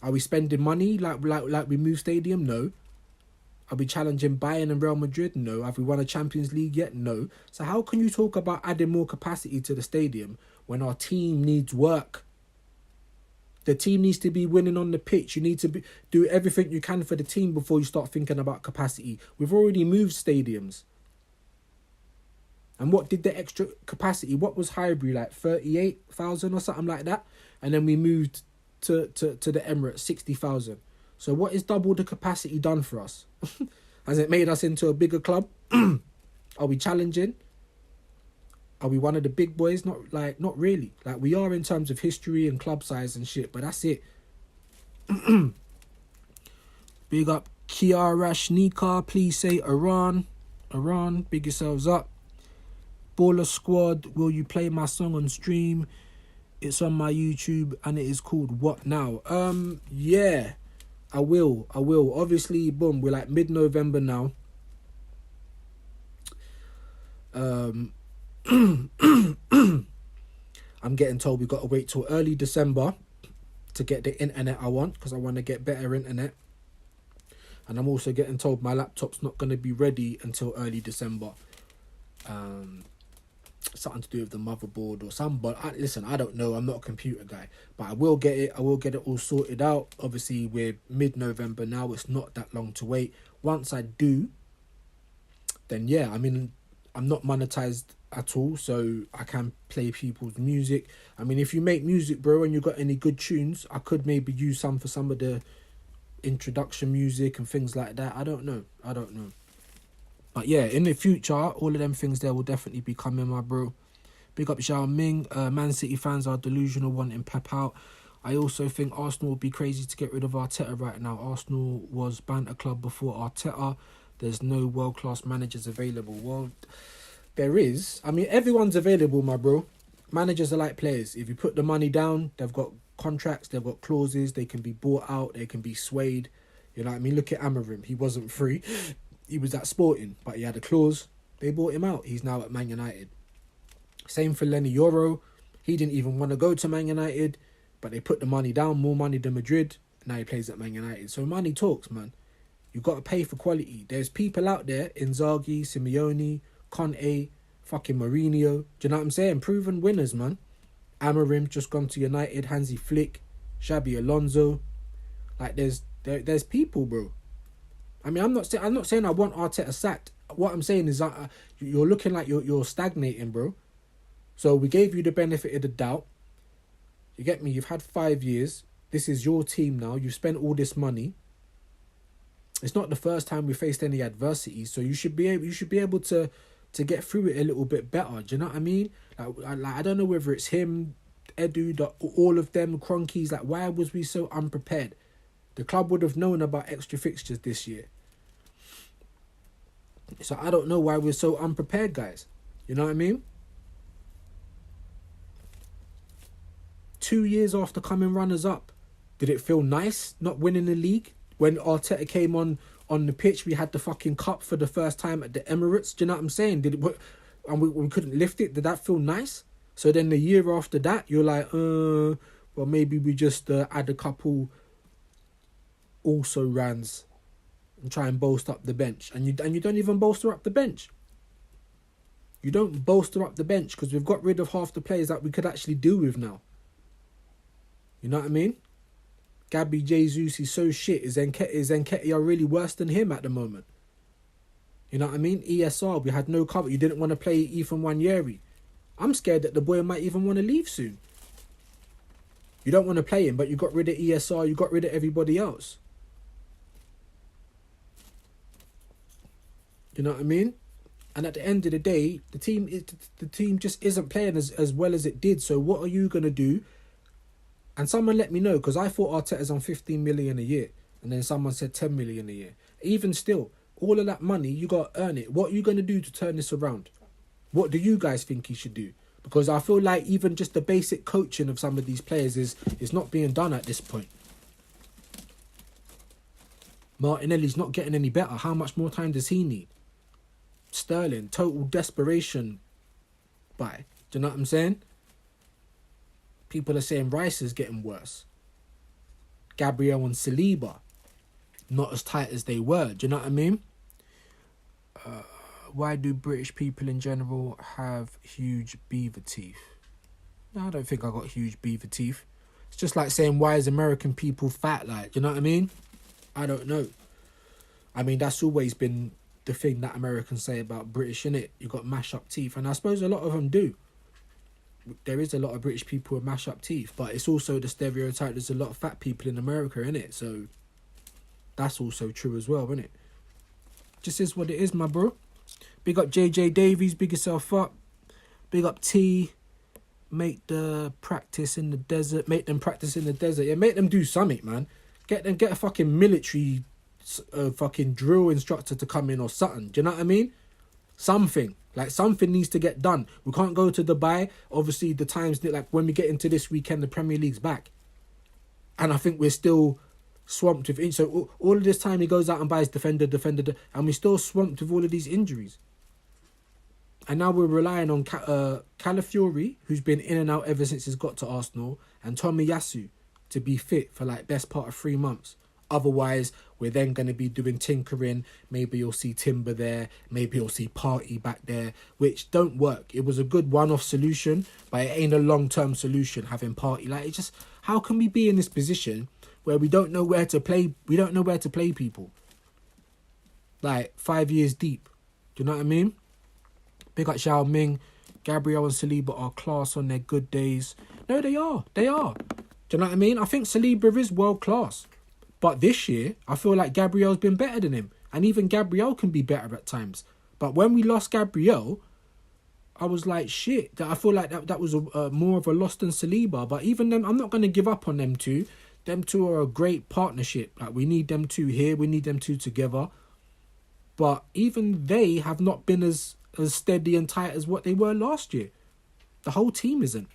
Are we spending money like we moved stadium? No. Are we challenging Bayern and Real Madrid? No. Have we won a Champions League yet? No. So how can you talk about adding more capacity to the stadium when our team needs work? The team needs to be winning on the pitch. You need to do everything you can for the team before you start thinking about capacity. We've already moved stadiums. And what did the extra capacity? What was Highbury, like 38,000 or something like that? And then we moved to the Emirates, 60,000. So what is double the capacity done for us? Has it made us into a bigger club? Are we challenging? Are we one of the big boys? Not really. Like, we are in terms of history and club size and shit, but that's it. Big up Kiara Shnika. Please say Iran. Iran, big yourselves up. Baller Squad, will you play my song on stream? It's on my YouTube and it is called What Now? Yeah. I will. Obviously, boom, we're like mid-November now. I'm getting told we've got to wait till early December to get the internet I want, because I want to get better internet. And I'm also getting told my laptop's not going to be ready until early December. Something to do with the motherboard or something. But listen, I don't know. I'm not a computer guy. But I will get it. I will get it all sorted out. Obviously, we're mid-November now. It's not that long to wait. Once I do, then yeah, I mean, I'm not monetized at all, so I can play people's music. I mean, if you make music, bro, and you got any good tunes, I could maybe use some for some of the introduction music and things like that. I don't know. But yeah, in the future, all of them things there will definitely be coming, my bro. Big up Zhao Ming. Man City fans are delusional, wanting Pep out. I also think Arsenal would be crazy to get rid of Arteta right now. Arsenal was banter club before Arteta. There's no world-class managers available. Well, there is. I mean, everyone's available, my bro. Managers are like players. If you put the money down, they've got contracts, they've got clauses, they can be bought out, they can be swayed. You know what I mean? Look at Amorim. He wasn't free. He was at Sporting, but he had a clause. They bought him out. He's now at Man United. Same for Lenny Yoro. He didn't even want to go to Man United, but they put the money down, more money than Madrid. Now he plays at Man United. So money talks, man. You got to pay for quality. There's people out there, Inzaghi, Simeone, Conte, fucking Mourinho. Do you know what I'm saying? Proven winners, man. Amorim just gone to United. Hansi Flick, Xabi Alonso. Like there's people, bro. I mean, I'm not saying I want Arteta sacked. What I'm saying is you're looking like you're stagnating, bro. So we gave you the benefit of the doubt. You get me? You've had 5 years. This is your team now. You've spent all this money. It's not the first time we faced any adversity, so you should be able to get through it a little bit better. Do you know what I mean? Like I don't know whether it's him, Edu, all of them, Cronkies. Like, why was we so unprepared? The club would have known about extra fixtures this year. So I don't know why we're so unprepared, guys. You know what I mean? 2 years after coming runners-up, did it feel nice not winning the league? When Arteta came on the pitch, we had the fucking cup for the first time at the Emirates. Do you know what I'm saying? And we couldn't lift it. Did that feel nice? So then the year after that, you're like, well, maybe we just add a couple also rans and try and bolster up the bench. And you don't even bolster up the bench. You don't bolster up the bench because we've got rid of half the players that we could actually do with now. You know what I mean? Gabby Jesus, he's so shit. Is Nketiah really worse than him at the moment? You know what I mean? ESR, we had no cover. You didn't want to play Ethan Wanyeri. I'm scared that the boy might even want to leave soon. You don't want to play him, but you got rid of ESR. You got rid of everybody else. You know what I mean? And at the end of the day, the team just isn't playing as well as it did. So what are you going to do? And someone let me know, because I thought Arteta's on 15 million a year. And then someone said 10 million a year. Even still, all of that money, you got to earn it. What are you going to do to turn this around? What do you guys think he should do? Because I feel like even just the basic coaching of some of these players is not being done at this point. Martinelli's not getting any better. How much more time does he need? Sterling, total desperation. Bye. Do you know what I'm saying? People are saying Rice is getting worse. Gabriel and Saliba, not as tight as they were. Do you know what I mean? Why do British people in general have huge beaver teeth? No, I don't think I got huge beaver teeth. It's just like saying, why is American people fat? Like, do you know what I mean? I don't know. I mean, that's always been the thing that Americans say about British, innit? You got mash up teeth. And I suppose a lot of them do. There is a lot of British people with mash up teeth, but it's also the stereotype there's a lot of fat people in America, innit? So that's also true as well, innit? Just is what it is, my bro. Big up JJ Davies, big yourself up. Big up T. Make them practice in the desert. Yeah, make them do something, man. Get a fucking military fucking drill instructor to come in or something. Do you know what I mean? Something needs to get done. We can't go to Dubai. Obviously, the times, like when we get into this weekend, the Premier League's back, and I think we're still swamped with injuries. So all of this time, he goes out and buys defender, and we're still swamped with all of these injuries. And now we're relying on Calafiori, who's been in and out ever since he's got to Arsenal, and Tomiyasu to be fit for like best part of 3 months. Otherwise, we're then going to be doing tinkering. Maybe you'll see Timber there. Maybe you'll see Party back there, which don't work. It was a good one-off solution, but it ain't a long-term solution having Party. Like, it's just, how can we be in this position where we don't know where to play? We don't know where to play people. Like, 5 years deep. Do you know what I mean? Big up Xiao Ming. Gabriel and Saliba are class on their good days. No, they are. They are. Do you know what I mean? I think Saliba is world class. But this year, I feel like Gabriel's been better than him. And even Gabriel can be better at times. But when we lost Gabriel, I was like, shit. I feel like that was more of a loss than Saliba. But even them, I'm not going to give up on them two. Them two are a great partnership. Like, we need them two here. We need them two together. But even they have not been as steady and tight as what they were last year. The whole team isn't.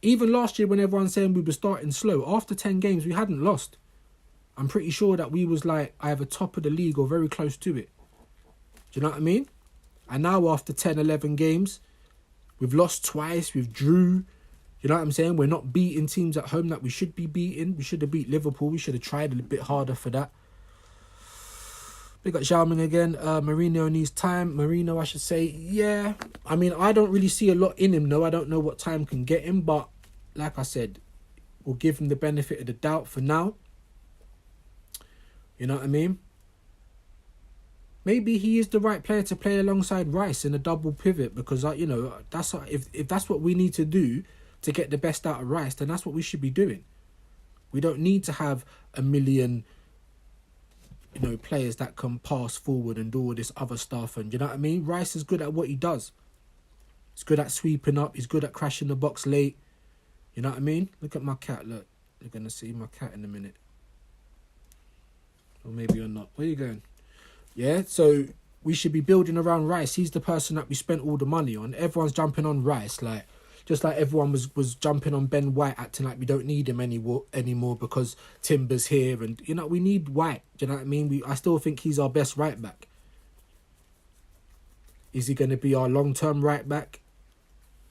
Even last year when everyone's saying we were starting slow, after 10 games, we hadn't lost. I'm pretty sure that we was like either top of the league or very close to it. Do you know what I mean? And now after 10, 11 games, we've lost twice, we've drew. You know what I'm saying? We're not beating teams at home that we should be beating. We should have beat Liverpool. We should have tried a bit harder for that. We got Xiaoming again. Mourinho needs time. Mourinho, I should say. Yeah. I mean, I don't really see a lot in him, though. I don't know what time can get him. But, like I said, we'll give him the benefit of the doubt for now. You know what I mean? Maybe he is the right player to play alongside Rice in a double pivot. Because, you know, if that's what we need to do to get the best out of Rice, then that's what we should be doing. We don't need to have a million... you know, players that can pass forward and do all this other stuff. And you know what I mean? Rice is good at what he does. He's good at sweeping up. He's good at crashing the box late. You know what I mean? Look at my cat. Look. You're going to see my cat in a minute. Or maybe you're not. Where are you going? Yeah, so we should be building around Rice. He's the person that we spent all the money on. Everyone's jumping on Rice. Just like everyone was jumping on Ben White, acting like we don't need him anymore because Timber's here. And, you know, we need White. Do you know what I mean? I still think he's our best right back. Is he going to be our long-term right back?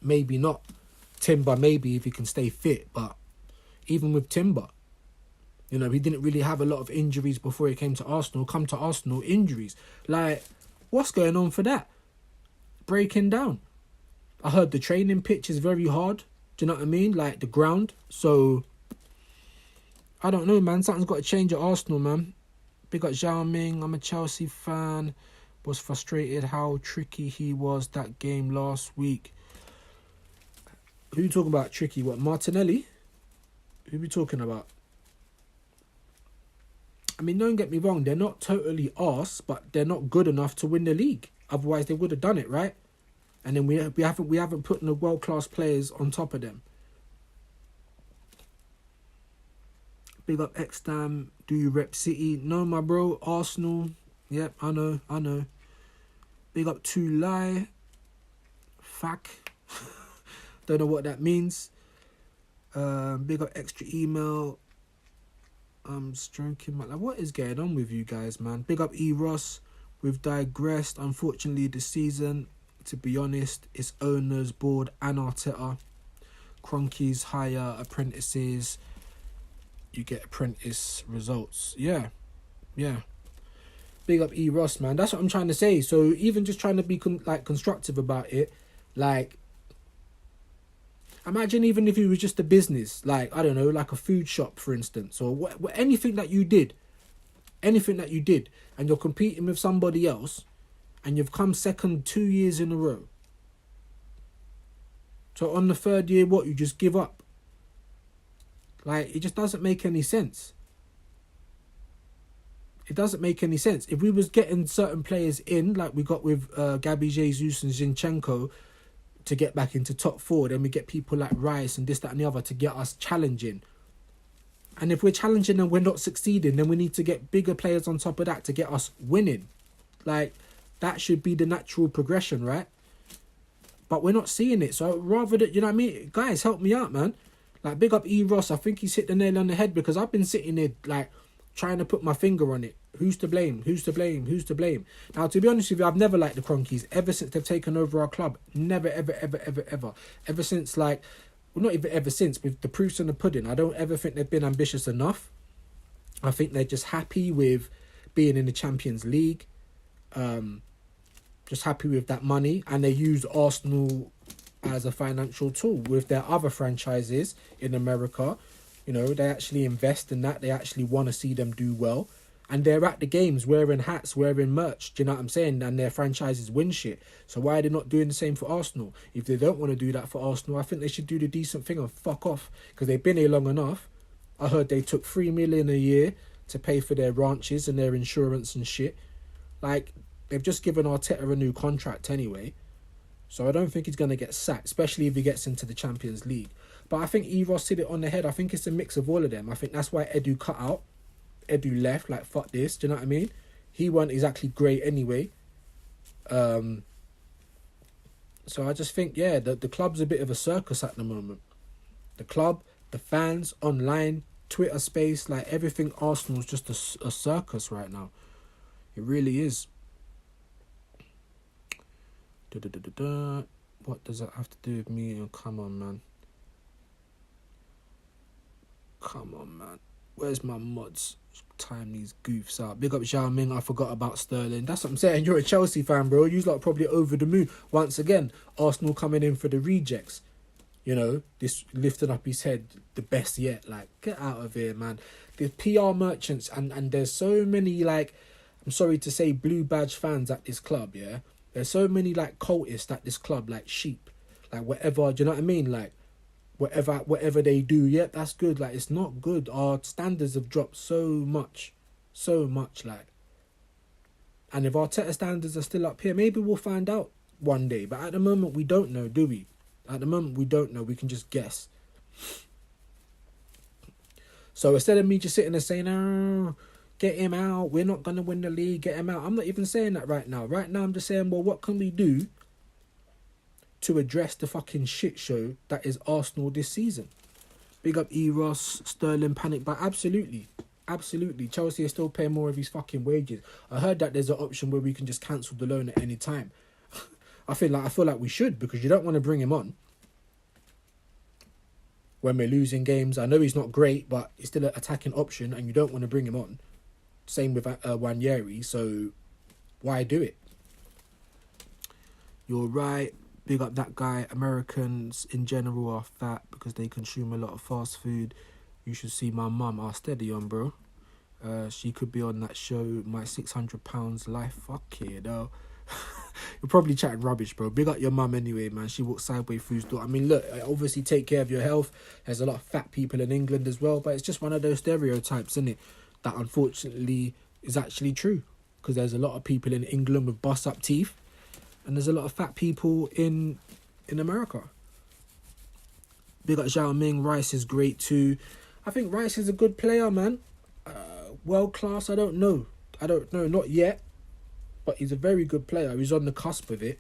Maybe not. Timber, maybe, if he can stay fit. But even with Timber, you know, he didn't really have a lot of injuries before he came to Arsenal. Come to Arsenal, injuries. Like, what's going on for that? Breaking down. I heard the training pitch is very hard. Do you know what I mean? Like the ground. So, I don't know, man. Something's got to change at Arsenal, man. Big up Xiaoming. I'm a Chelsea fan. Was frustrated how tricky he was that game last week. Who you talking about tricky? What, Martinelli? Who we talking about? I mean, don't get me wrong. They're not totally arse, but they're not good enough to win the league. Otherwise, they would have done it, right? And then we haven't put the world-class players on top of them. Big up Extam. Do you rep City? No, my bro. Arsenal. Yep, I know. Big up Tulai. Fuck. Don't know what that means. Big up extra email. I'm stroking my... What is going on with you guys, man? Big up E-Ross. We've digressed. Unfortunately, this season... To be honest, it's owners, board and Arteta. Cronkies hire apprentices. You get apprentice results. Yeah. Big up E. Ross, man. That's what I'm trying to say. So even just trying to be constructive about it. Like, imagine even if it was just a business. Like, I don't know, like a food shop, for instance. Or anything that you did. And you're competing with somebody else. And you've come second 2 years in a row. So on the third year, what? You just give up? Like, it just doesn't make any sense. It doesn't make any sense. If we was getting certain players in, like we got with Gabby Jesus and Zinchenko, to get back into top four, then we get people like Rice and this, that and the other to get us challenging. And if we're challenging and we're not succeeding, then we need to get bigger players on top of that to get us winning. Like... that should be the natural progression, right? But we're not seeing it. So rather than, you know what I mean? Guys, help me out, man. Like, big up E. Ross. I think he's hit the nail on the head because I've been sitting there, like, trying to put my finger on it. Who's to blame? Now, to be honest with you, I've never liked the Cronkies ever since they've taken over our club. Never, ever. Ever since, like, well, not even ever since, with the proofs in the pudding. I don't ever think they've been ambitious enough. I think they're just happy with being in the Champions League. Just happy with that money, and they use Arsenal as a financial tool with their other franchises in America. You know, they actually invest in that. They actually want to see them do well, and they're at the games wearing hats, wearing merch. Do you know what I'm saying? And their franchises win shit. So why are they not doing the same for Arsenal? If they don't want to do that for Arsenal, I think they should do the decent thing and fuck off, because they've been here long enough. I heard they took $3 million a year to pay for their ranches and their insurance and shit. Like, they've just given Arteta a new contract anyway. So I don't think he's going to get sacked, especially if he gets into the Champions League. But I think Evos hit it on the head. I think it's a mix of all of them. I think that's why Edu cut out. Edu left, like, fuck this. Do you know what I mean? He wasn't exactly great anyway. So I just think, yeah, the club's a bit of a circus at the moment. The club, the fans, online, Twitter space, like, everything Arsenal's just a circus right now. It really is. What does that have to do with me? Oh, come on, man. Where's my mods? Time these goofs out. Big up Zhao Ming. I forgot about Sterling. That's what I'm saying. You're a Chelsea fan, bro. You lot probably over the moon. Once again, Arsenal coming in for the rejects. You know, this lifting up his head, the best yet. Like, get out of here, man. The PR merchants and there's so many, like, I'm sorry to say, blue badge fans at this club, yeah? There's so many, like, cultists at this club, like sheep. Like, whatever, do you know what I mean? Like, whatever they do, yep, that's good. Like, it's not good. Our standards have dropped so much, like. And if our Arteta standards are still up here, maybe we'll find out one day. But at the moment, we don't know, do we? At the moment, we don't know. We can just guess. So instead of me just sitting there saying, oh, get him out, we're not going to win the league, get him out. I'm not even saying that right now. Right now, I'm just saying, well, what can we do to address the fucking shit show that is Arsenal this season? Big up Eros, Sterling, panic buy. Absolutely. Chelsea is still paying more of his fucking wages. I heard that there's an option where we can just cancel the loan at any time. I feel like we should, because you don't want to bring him on when we're losing games. I know he's not great, but he's still an attacking option, and you don't want to bring him on. Same with Wanyeri, so why do it? You're right. Big up that guy. Americans in general are fat because they consume a lot of fast food. You should see my mum. I'll steady on, bro. She could be on that show, My 600 Pounds Life. Fuck it, though. You're probably chatting rubbish, bro. Big up your mum anyway, man. She walks sideways through his door. I mean, look, obviously take care of your health. There's a lot of fat people in England as well, but it's just one of those stereotypes, isn't it? That unfortunately is actually true. Because there's a lot of people in England with bust-up teeth. And there's a lot of fat people in America. Big up Zhao Ming. Rice is great too. I think Rice is a good player, man. World class, I don't know. Not yet. But he's a very good player. He's on the cusp of it.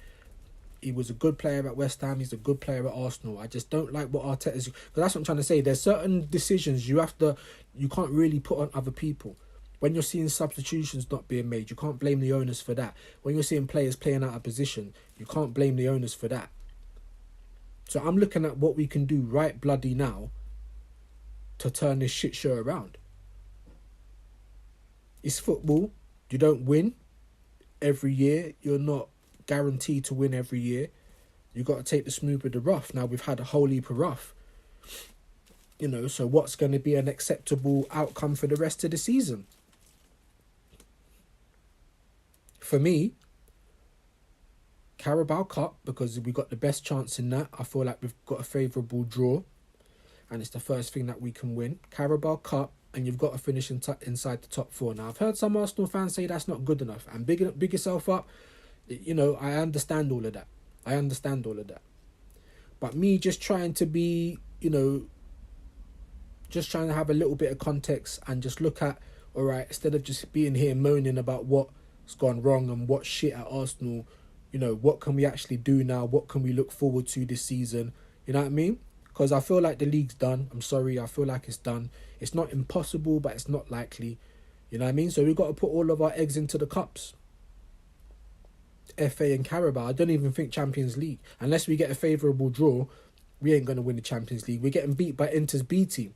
He was a good player at West Ham. He's a good player at Arsenal. I just don't like what Arteta's... Because that's what I'm trying to say. There's certain decisions you can't really put on other people. When you're seeing substitutions not being made, you can't blame the owners for that. When you're seeing players playing out of position, you can't blame the owners for that. So I'm looking at what we can do right bloody now to turn this shit show around. It's football. You don't win every year. You're not guaranteed to win every year. You got to take the smooth with the rough. Now we've had a whole heap of rough. You know, so what's going to be an acceptable outcome for the rest of the season? For me, Carabao Cup, because we got the best chance in that. I feel like we've got a favourable draw, and it's the first thing that we can win. Carabao Cup, and you've got to finish inside the top four. Now, I've heard some Arsenal fans say that's not good enough, and big yourself up. You know, I understand all of that. But me just trying to be, you know, just trying to have a little bit of context and just look at, all right, instead of just being here moaning about what's gone wrong and what shit at Arsenal, you know, what can we actually do now? What can we look forward to this season? You know what I mean? Because I feel like the league's done. I'm sorry, I feel like it's done. It's not impossible, but it's not likely. You know what I mean? So we've got to put all of our eggs into the cups. FA and Carabao. I don't even think Champions League. Unless we get a favourable draw, we ain't going to win the Champions League. We're getting beat by Inter's B team.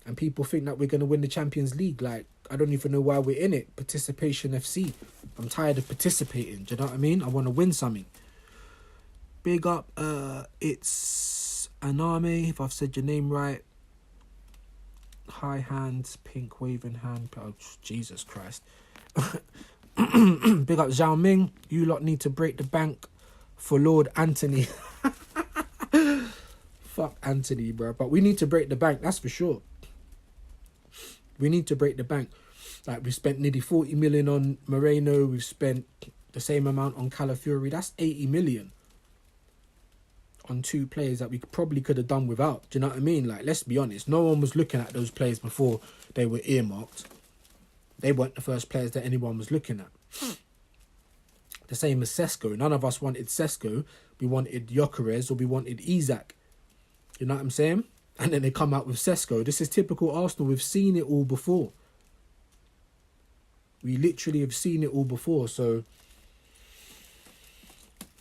And people think that we're going to win the Champions League. Like, I don't even know why we're in it. Participation FC. I'm tired of participating. Do you know what I mean? I want to win something. Big up. It's Aname, if I've said your name right. High hands, pink waving hand. Oh, Jesus Christ. Big up Zhao Ming. You lot need to break the bank for Lord Anthony. Fuck Anthony, bro. But we need to break the bank, that's for sure. We need to break the bank. Like, we spent nearly 40 million on Moreno. We've spent the same amount on Calafiori. That's 80 million on two players that we probably could have done without. Do you know what I mean? Like, let's be honest. No one was looking at those players before they were earmarked. They weren't the first players that anyone was looking at. The same as Sesko. None of us wanted Sesko. We wanted Gyökeres or we wanted Isak. You know what I'm saying? And then they come out with Sesko. This is typical Arsenal. We've seen it all before. We literally have seen it all before. So,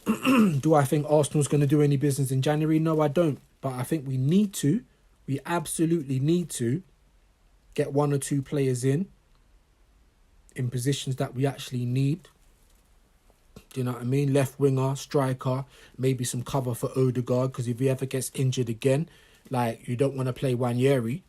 do I think Arsenal's going to do any business in January? No, I don't. But I think we need to. We absolutely need to get one or two players in positions that we actually need. Do you know what I mean? Left winger, striker, maybe some cover for Odegaard, because if he ever gets injured again, like, you don't want to play Wanyeri.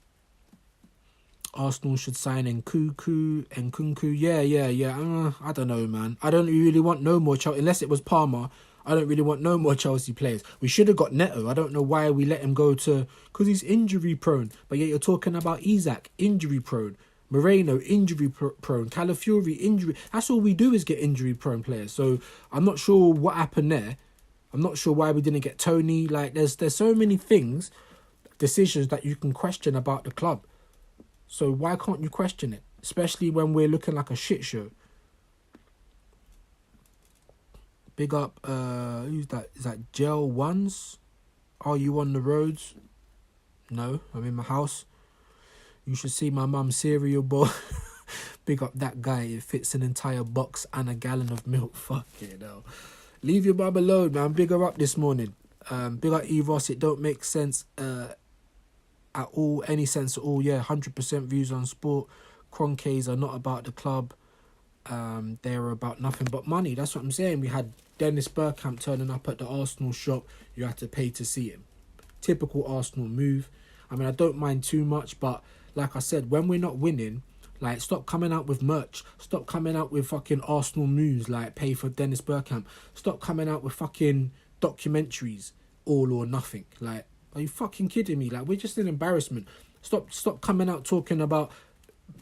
Arsenal should sign Nkunku. Yeah. I don't know, man. I don't really want no more Chelsea, unless it was Palmer. I don't really want no more Chelsea players. We should have got Neto. I don't know why we let him go because he's injury prone. But yet you're talking about Isak, injury prone. Moreno, injury prone. Calafiori, injury. That's all we do is get injury prone players. So I'm not sure what happened there. I'm not sure why we didn't get Tony. Like, there's so many things, decisions that you can question about the club. So why can't you question it? Especially when we're looking like a shit show. Big up, who's that? Is that Gel Ones? Are you on the roads? No, I'm in my house. You should see my mum's cereal bowl. Big up that guy. It fits an entire box and a gallon of milk. Fuck it, no. Leave your mum alone, man. Big her up this morning. Big up Ross. It don't make sense at all. Any sense at all. Yeah, 100% views on sport. Cronkays are not about the club. They're about nothing but money. That's what I'm saying. We had Dennis Bergkamp turning up at the Arsenal shop. You had to pay to see him. Typical Arsenal move. I mean, I don't mind too much, but like I said, when we're not winning, like, stop coming out with merch. Stop coming out with fucking Arsenal moves, like pay for Dennis Bergkamp. Stop coming out with fucking documentaries, all or nothing. Like, are you fucking kidding me? Like, we're just an embarrassment. Stop coming out talking about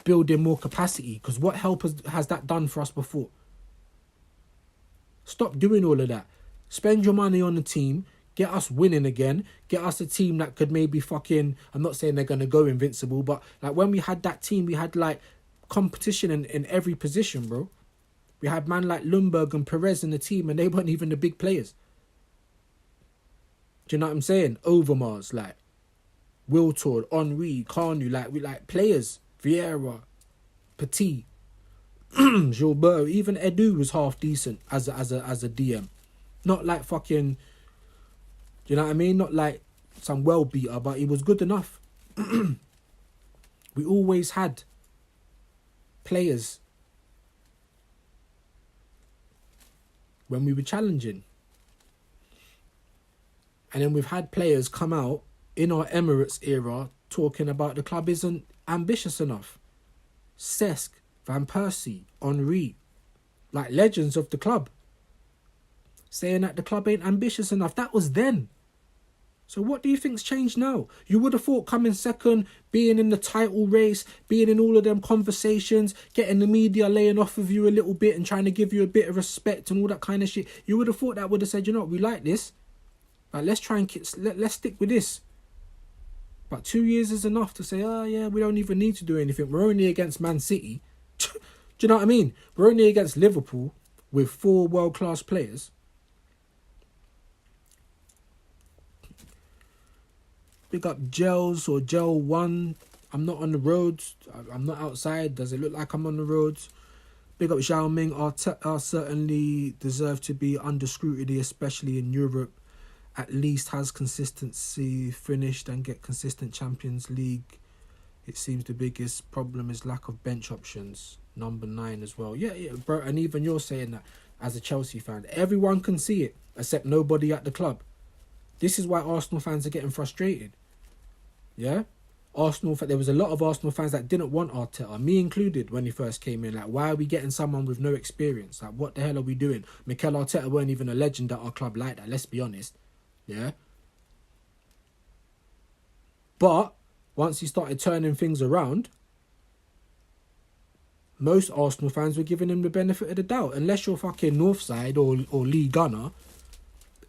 building more capacity, because what help has that done for us before? Stop doing all of that. Spend your money on the team. Get us winning again. Get us a team that could maybe fucking... I'm not saying they're going to go invincible, but like when we had that team, we had like competition in every position, bro. We had man like Lundberg and Perez in the team, and they weren't even the big players. Do you know what I'm saying? Overmars, like Wiltord, Henry, Carnu, like we like players. Vieira, Petit, Gilberto, even Edu was half decent as a DM. Not like fucking... Do you know what I mean? Not like some well beater, but he was good enough. We always had players when we were challenging. And then we've had players come out in our Emirates era talking about the club isn't ambitious enough. Cesc, Van Persie, Henry, like legends of the club, saying that the club ain't ambitious enough. That was then. So what do you think's changed now? You would have thought coming second, being in the title race, being in all of them conversations, getting the media laying off of you a little bit and trying to give you a bit of respect and all that kind of shit. You would have thought that would have said, you know what, we like this. Like, let's try and let's stick with this. But 2 years is enough to say, oh yeah, we don't even need to do anything. We're only against Man City. Do you know what I mean? We're only against Liverpool with 4 world-class players. Big up Gels or Gel 1. I'm not on the roads. I'm not outside. Does it look like I'm on the roads? Big up Zhao Ming. Arteta certainly deserve to be under scrutiny, especially in Europe. At least has consistency, finished and get consistent Champions League. It seems the biggest problem is lack of bench options. Number 9 as well. Yeah, bro. And even you're saying that as a Chelsea fan. Everyone can see it, except nobody at the club. This is why Arsenal fans are getting frustrated. Yeah? There was a lot of Arsenal fans that didn't want Arteta, me included, when he first came in. Like, why are we getting someone with no experience? Like, what the hell are we doing? Mikel Arteta weren't even a legend at our club like that, let's be honest. Yeah? But once he started turning things around, most Arsenal fans were giving him the benefit of the doubt. Unless you're fucking Northside or Lee Gunner.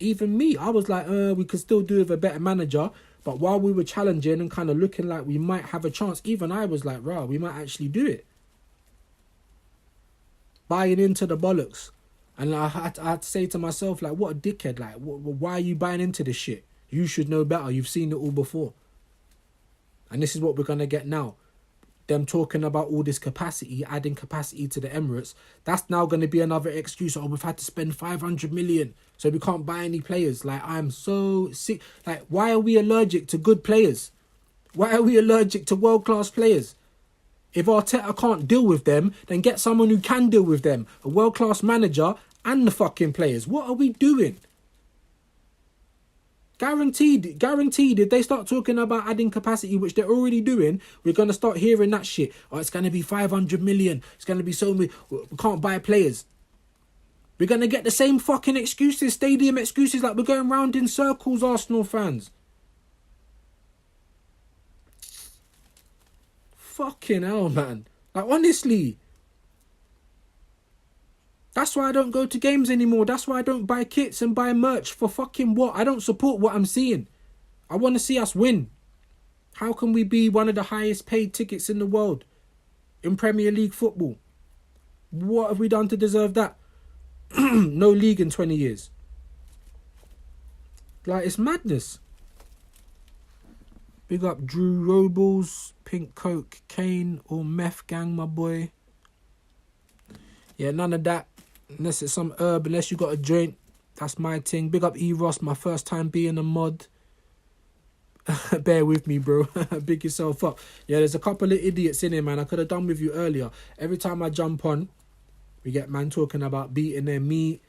Even me, I was like, we could still do with a better manager. But while we were challenging and kind of looking like we might have a chance, even I was like, rah, we might actually do it. Buying into the bollocks. And I had to say to myself, like, what a dickhead. Like, why are you buying into this shit? You should know better. You've seen it all before. And this is what we're going to get now. Them talking about all this capacity, adding capacity to the Emirates. That's now going to be another excuse. Oh, we've had to spend 500 million. So we can't buy any players. Like, I'm so sick. Like, why are we allergic to good players? Why are we allergic to world-class players? If Arteta can't deal with them, then get someone who can deal with them. A world-class manager and the fucking players. What are we doing? Guaranteed, if they start talking about adding capacity, which they're already doing, we're going to start hearing that shit. Oh, it's going to be 500 million. It's going to be so many. We can't buy players. We're going to get the same fucking excuses, stadium excuses, like we're going round in circles, Arsenal fans. Fucking hell, man. Like, honestly. That's why I don't go to games anymore. That's why I don't buy kits and buy merch. For fucking what? I don't support what I'm seeing. I want to see us win. How can we be one of the highest paid tickets in the world in Premier League football? What have we done to deserve that? No league in 20 years. Like, it's madness. Big up Drew Robles, Pink Coke, Kane, or Meth Gang, my boy. Yeah, none of that. Unless it's some herb, unless you got a joint. That's my thing. Big up E-Ross, my first time being a mod. Bear with me, bro. Big yourself up. Yeah, there's a couple of idiots in here, man. I could have done with you earlier. Every time I jump on, we get man talking about beating their meat.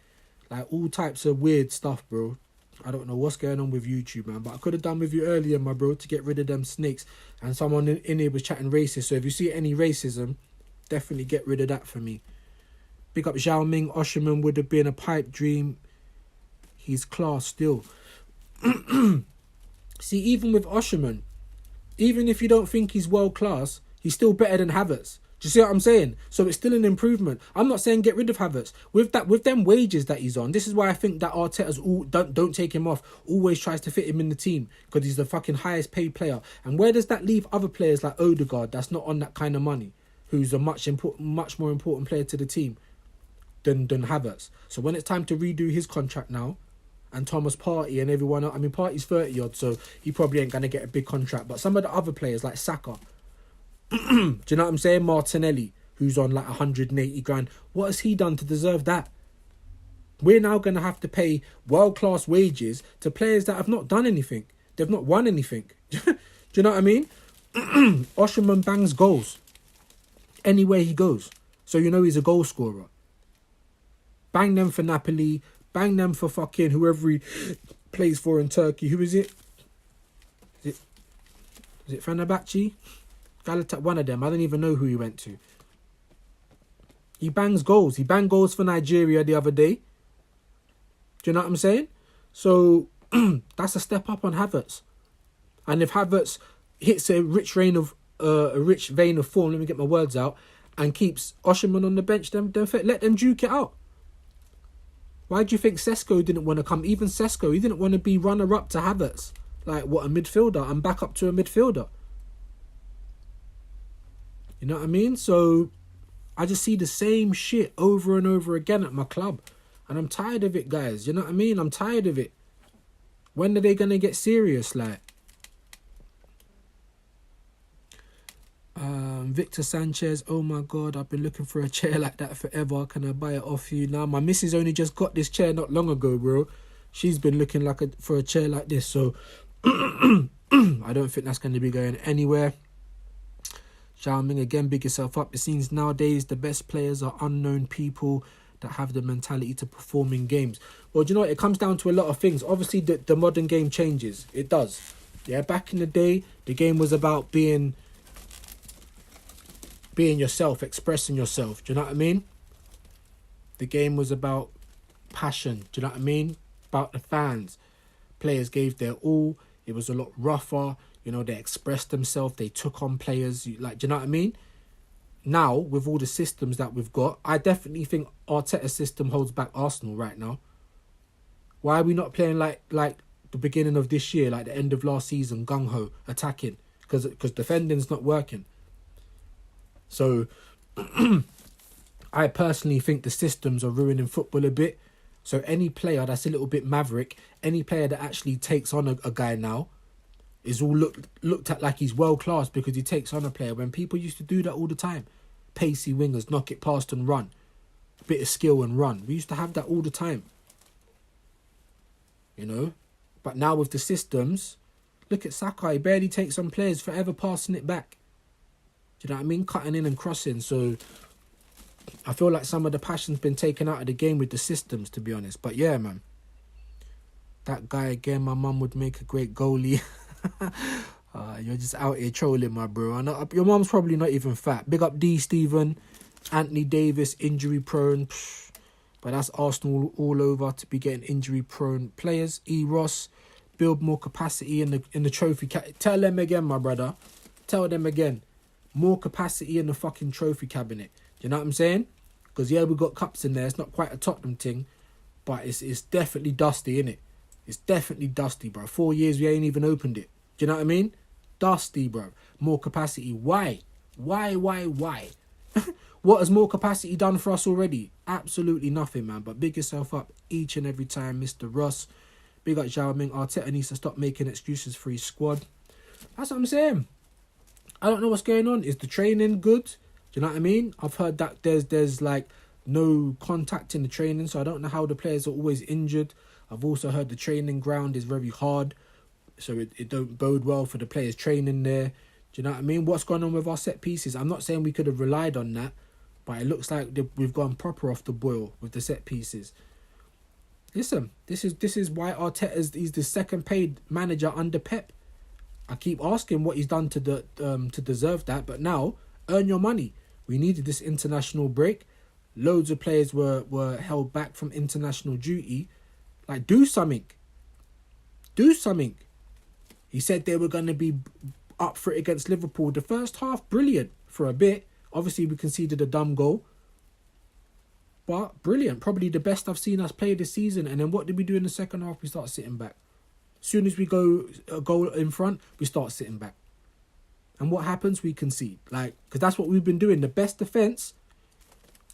Like, all types of weird stuff, bro. I don't know what's going on with YouTube, man. But I could have done with you earlier, my bro, to get rid of them snakes. And someone in here was chatting racist. So if you see any racism, definitely get rid of that for me. Big up Zhao Ming. Osherman would have been a pipe dream. He's class still. See, even with Osherman, even if you don't think he's world class, he's still better than Havertz. Do you see what I'm saying? So it's still an improvement. I'm not saying get rid of Havertz. With them wages that he's on, this is why I think that Arteta's don't take him off. Always tries to fit him in the team because he's the fucking highest paid player. And where does that leave other players like Odegaard that's not on that kind of money, who's a much more important player to the team than Havertz? So when it's time to redo his contract now, and Thomas Partey and everyone else, I mean, Partey's 30 odd, so he probably ain't going to get a big contract. But some of the other players like Saka, do you know what I'm saying? Martinelli, who's on like 180 grand. What has he done to deserve that? We're now going to have to pay world-class wages to players that have not done anything. They've not won anything. Do you know what I mean? Osherman bangs goals anywhere he goes. So you know he's a goal scorer. Bang them for Napoli. Bang them for fucking whoever he plays for in Turkey. Who is it? Is it Fenerbahce? Galatasaray, one of them. I don't even know who he went to. He bangs goals. He banged goals for Nigeria the other day. Do you know what I'm saying? So that's a step up on Havertz. And if Havertz hits a rich vein of form, let me get my words out, and keeps Osherman on the bench, then let them duke it out. Why do you think Sesko didn't want to come? Even Sesko, he didn't want to be runner-up to Havertz. Like, what, a midfielder? And back up to a midfielder. You know what I mean? So, I just see the same shit over and over again at my club. And I'm tired of it, guys. You know what I mean? I'm tired of it. When are they going to get serious, like? Victor Sanchez, oh my God, I've been looking for a chair like that forever. Can I buy it off you now? My missus only just got this chair not long ago, bro. She's been looking for a chair like this, so I don't think that's going to be going anywhere. Zhao Ming, again, big yourself up. It seems nowadays the best players are unknown people that have the mentality to perform in games. Well, do you know what? It comes down to a lot of things. Obviously, the modern game changes. It does. Yeah, back in the day, the game was about being yourself, expressing yourself. Do you know what I mean? The game was about passion. Do you know what I mean? About the fans. Players gave their all. It was a lot rougher. You know, they expressed themselves. They took on players. Like, do you know what I mean? Now, with all the systems that we've got, I definitely think Arteta's system holds back Arsenal right now. Why are we not playing like the beginning of this year, like the end of last season, gung-ho, attacking? Because defending's not working. So, I personally think the systems are ruining football a bit. So any player that's a little bit maverick, any player that actually takes on a guy now, is all looked at like he's world class because he takes on a player. When people used to do that all the time, pacey wingers, knock it past and run, a bit of skill and run. We used to have that all the time. You know, but now with the systems, look at Saka. He barely takes on players, forever passing it back. Do you know what I mean? Cutting in and crossing. So I feel like some of the passion's been taken out of the game with the systems, to be honest. But yeah, man. That guy again, my mum would make a great goalie. You're just out here trolling, my bro. I know, your mum's probably not even fat. Big up D. Stephen, Anthony Davis, injury prone. But that's Arsenal all over to be getting injury prone players. E. Ross, build more capacity in the trophy. Tell them again, my brother. Tell them again. More capacity in the fucking trophy cabinet. You know what I'm saying? Because yeah, we got cups in there. It's not quite a Tottenham thing, but it's definitely dusty, innit? It's definitely dusty, bro. 4 years we ain't even opened it. Do you know what I mean? Dusty, bro. More capacity. Why? Why? What has more capacity done for us already? Absolutely nothing, man. But big yourself up each and every time, Mr. Russ. Big up Zhao Ming. Arteta needs to stop making excuses for his squad. That's what I'm saying. I don't know what's going on. Is the training good? Do you know what I mean? I've heard that there's like no contact in the training, so I don't know how the players are always injured. I've also heard the training ground is very hard, so it don't bode well for the players training there. Do you know what I mean? What's going on with our set pieces? I'm not saying we could have relied on that, but it looks like we've gone proper off the boil with the set pieces. Listen, this is why he's the second paid manager under Pep. I keep asking what he's done to deserve that, but now earn your money. We needed this international break. Loads of players were held back from international duty. Like, do something. Do something. He said they were going to be up for it against Liverpool. The first half, brilliant for a bit. Obviously, we conceded a dumb goal. But brilliant. Probably the best I've seen us play this season. And then what did we do in the second half? We start sitting back. As soon as we go a goal in front, we start sitting back. And what happens? We concede. Like, because that's what we've been doing. The best defence,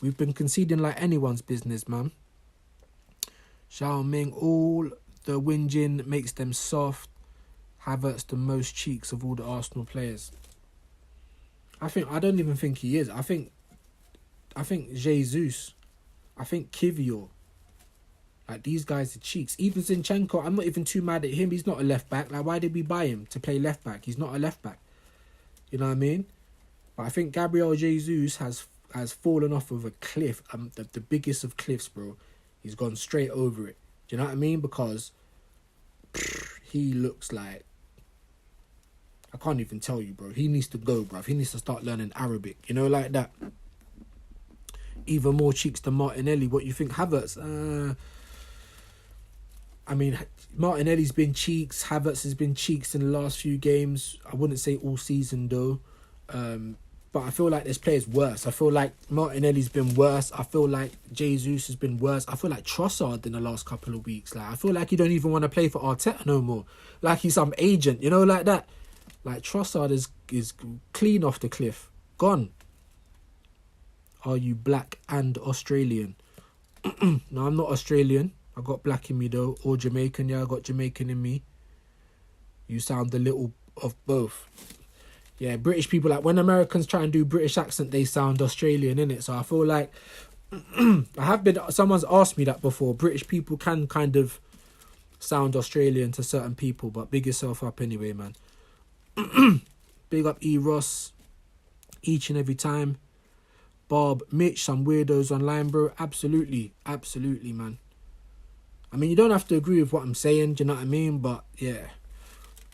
we've been conceding like anyone's business, man. Zhao Ming, all the whinging makes them soft. Havertz the most cheeks of all the Arsenal players. I don't even think he is. I think Jesus. I think Kivior. Like, these guys are cheeks. Even Zinchenko, I'm not even too mad at him. He's not a left back. Like, why did we buy him to play left back? He's not a left back. You know what I mean? But I think Gabriel Jesus has fallen off of a cliff. The biggest of cliffs, bro. He's gone straight over it. Do you know what I mean? Because he looks like... I can't even tell you, bro. He needs to go, bro. He needs to start learning Arabic. You know, like that. Even more cheeks than Martinelli. What you think? Havertz? I mean, Martinelli's been cheeks. Havertz has been cheeks in the last few games. I wouldn't say all season, though. But I feel like there's players worse. I feel like Martinelli's been worse. I feel like Jesus has been worse. I feel like Trossard in the last couple of weeks. Like, I feel like he don't even want to play for Arteta no more. Like he's some agent, you know, like that. Like, Trossard is clean off the cliff. Gone. Are you black and Australian? No, I'm not Australian. I got black in me, though. Or Jamaican. Yeah, I got Jamaican in me. You sound a little of both. Yeah, British people, like, when Americans try and do British accent, they sound Australian, innit? So I feel like someone's asked me that before. British people can kind of sound Australian to certain people, but big yourself up anyway, man. Big up E. Ross each and every time. Bob, Mitch, some weirdos online, bro. Absolutely, man. I mean, you don't have to agree with what I'm saying, do you know what I mean? But yeah,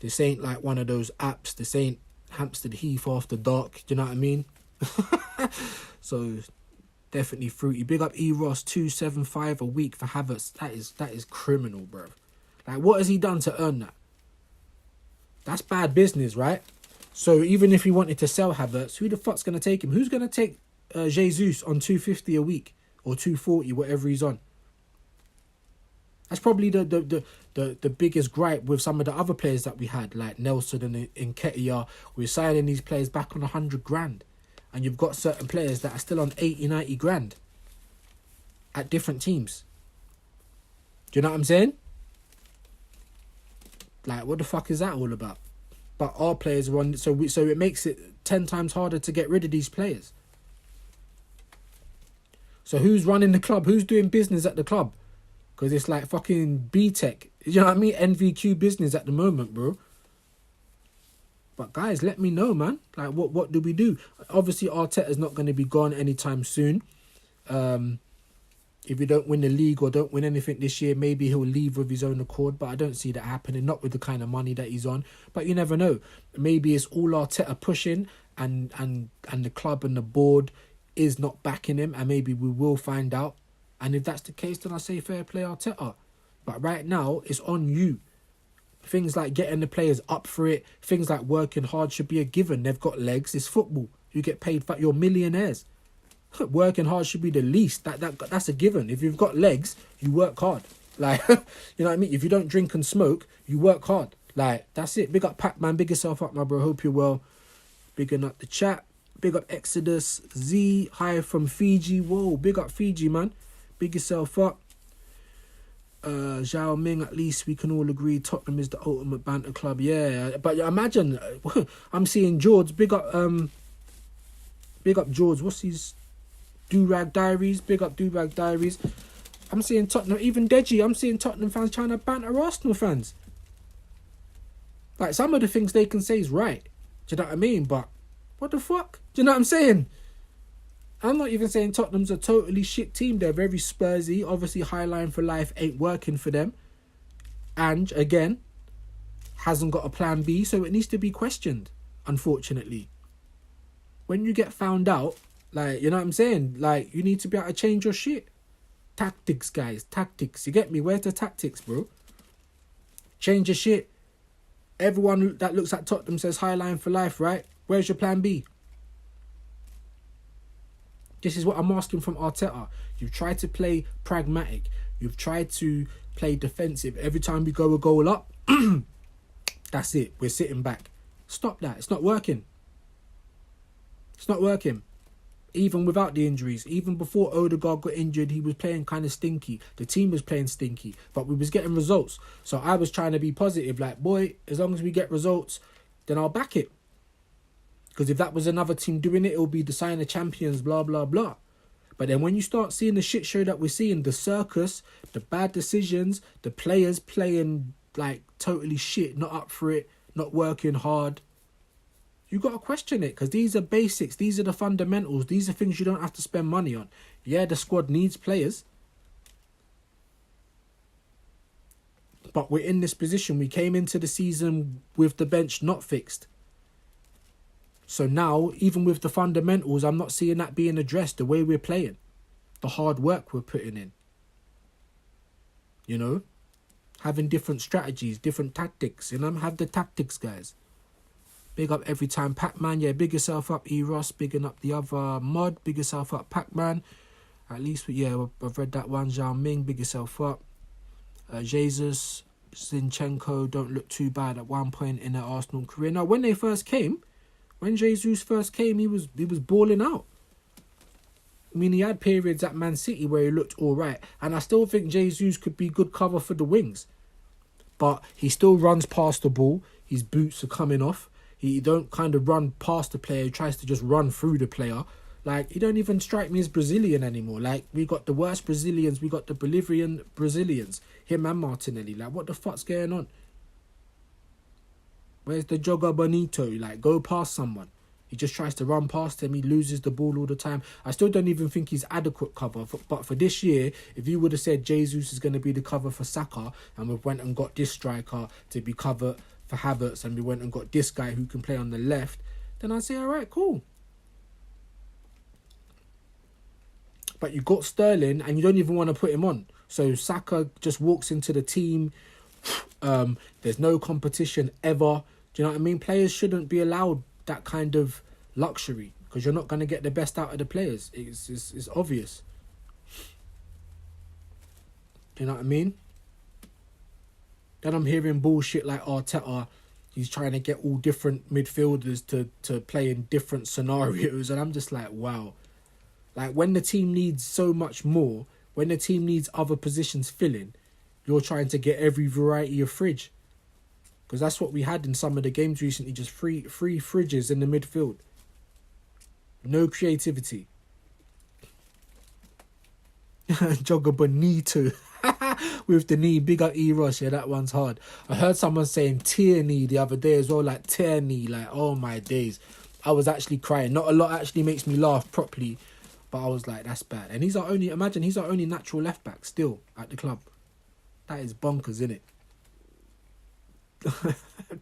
this ain't like one of those apps. This ain't Hampstead Heath after dark, do you know what I mean? So definitely fruity. Big up E. Ross, 275 a week for Havertz. That is criminal, bro. Like, what has he done to earn that? That's bad business, right? So even if he wanted to sell Havertz, who the fuck's going to take him? Who's going to take Jesus on 250 a week or 240, whatever he's on? That's probably the biggest gripe with some of the other players that we had, like Nelson and Nketiah. We're signing these players back on 100 grand. And you've got certain players that are still on 80, 90 grand at different teams. Do you know what I'm saying? Like, what the fuck is that all about? But our players are on, so it makes it 10 times harder to get rid of these players. So who's running the club? Who's doing business at the club? Because it's like fucking B-Tech. You know what I mean? NVQ business at the moment, bro. But guys, let me know, man. Like, what do we do? Obviously, Arteta's not going to be gone anytime soon. If we don't win the league or don't win anything this year, maybe he'll leave with his own accord. But I don't see that happening, not with the kind of money that he's on. But you never know. Maybe it's all Arteta pushing and the club and the board is not backing him. And maybe we will find out. And if that's the case, then I say fair play Arteta. But right now, it's on you. Things like getting the players up for it, things like working hard should be a given. They've got legs. It's football. You get paid for. You're millionaires. Working hard should be the least. That's a given. If you've got legs, you work hard. Like, you know what I mean? If you don't drink and smoke, you work hard. Like, that's it. Big up Pac-Man. Big yourself up, my bro. Hope you're well. Bigging up the chat. Big up Exodus. Z. Hi from Fiji. Whoa. Big up Fiji, man. Big yourself up. Zhao Ming, at least we can all agree Tottenham is the ultimate banter club. Yeah, but imagine I'm seeing George. Big up George. What's his Do-Rag Diaries? Big up Do-Rag Diaries. I'm seeing Tottenham, even Deji. I'm seeing Tottenham fans trying to banter Arsenal fans. Like, some of the things they can say is right. Do you know what I mean? But what the fuck? Do you know what I'm saying? I'm not even saying Tottenham's a totally shit team. They're very Spursy. Obviously, High Line for Life ain't working for them. And, again, hasn't got a plan B, so it needs to be questioned, unfortunately. When you get found out, like, you know what I'm saying? Like, you need to be able to change your shit. Tactics, guys. Tactics. You get me? Where's the tactics, bro? Change your shit. Everyone that looks at Tottenham says High Line for Life, right? Where's your plan B? This is what I'm asking from Arteta. You've tried to play pragmatic. You've tried to play defensive. Every time we go a goal up, that's it. We're sitting back. Stop that. It's not working. It's not working. Even without the injuries. Even before Odegaard got injured, he was playing kind of stinky. The team was playing stinky. But we was getting results. So I was trying to be positive. Like, boy, as long as we get results, then I'll back it. Because if that was another team doing it, it'll be the sign of champions, blah, blah, blah. But then when you start seeing the shit show that we're seeing, the circus, the bad decisions, the players playing like totally shit, not up for it, not working hard, you got to question it. Because these are basics. These are the fundamentals. These are things you don't have to spend money on. Yeah, the squad needs players. But we're in this position. We came into the season with the bench not fixed. So now, even with the fundamentals, I'm not seeing that being addressed the way we're playing. The hard work we're putting in. You know? Having different strategies, different tactics. You know, have the tactics, guys. Big up every time, Pac-Man. Yeah, big yourself up, E-Ross. Bigging up the other mod. Big yourself up, Pac-Man. At least, yeah, I've read that one. Zhao Ming, big yourself up. Jesus, Zinchenko don't look too bad at one point in their Arsenal career. Now, when they first came... When Jesus first came, he was balling out. I mean, he had periods at Man City where he looked all right. And I still think Jesus could be good cover for the wings. But he still runs past the ball. His boots are coming off. He don't kind of run past the player. He tries to just run through the player. Like, he don't even strike me as Brazilian anymore. Like, we got the worst Brazilians. We got the Bolivian Brazilians. Him and Martinelli. Like, what the fuck's going on? Where's the jogger bonito? Like, go past someone. He just tries to run past him. He loses the ball all the time. I still don't even think he's adequate cover. But for this year, if you would have said Jesus is going to be the cover for Saka, and we went and got this striker to be cover for Havertz, and we went and got this guy who can play on the left, then I'd say, all right, cool. But you got Sterling, and you don't even want to put him on. So Saka just walks into the team. There's no competition ever. Do you know what I mean? Players shouldn't be allowed that kind of luxury because you're not going to get the best out of the players. It's obvious. Do you know what I mean? Then I'm hearing bullshit like Arteta. He's trying to get all different midfielders to play in different scenarios. And I'm just like, wow. Like, when the team needs so much more, when the team needs other positions filling, you're trying to get every variety of fridge. Because that's what we had in some of the games recently. Just free fridges in the midfield. No creativity. Jogger Bonito. with the knee. Big up E-Ross, yeah, that one's hard. I heard someone saying Tierney the other day as well, like Tierney, like, oh my days. I was actually crying. Not a lot actually makes me laugh properly, but I was like, that's bad. And he's our only, imagine, he's our only natural left back still at the club. That is bonkers, isn't it?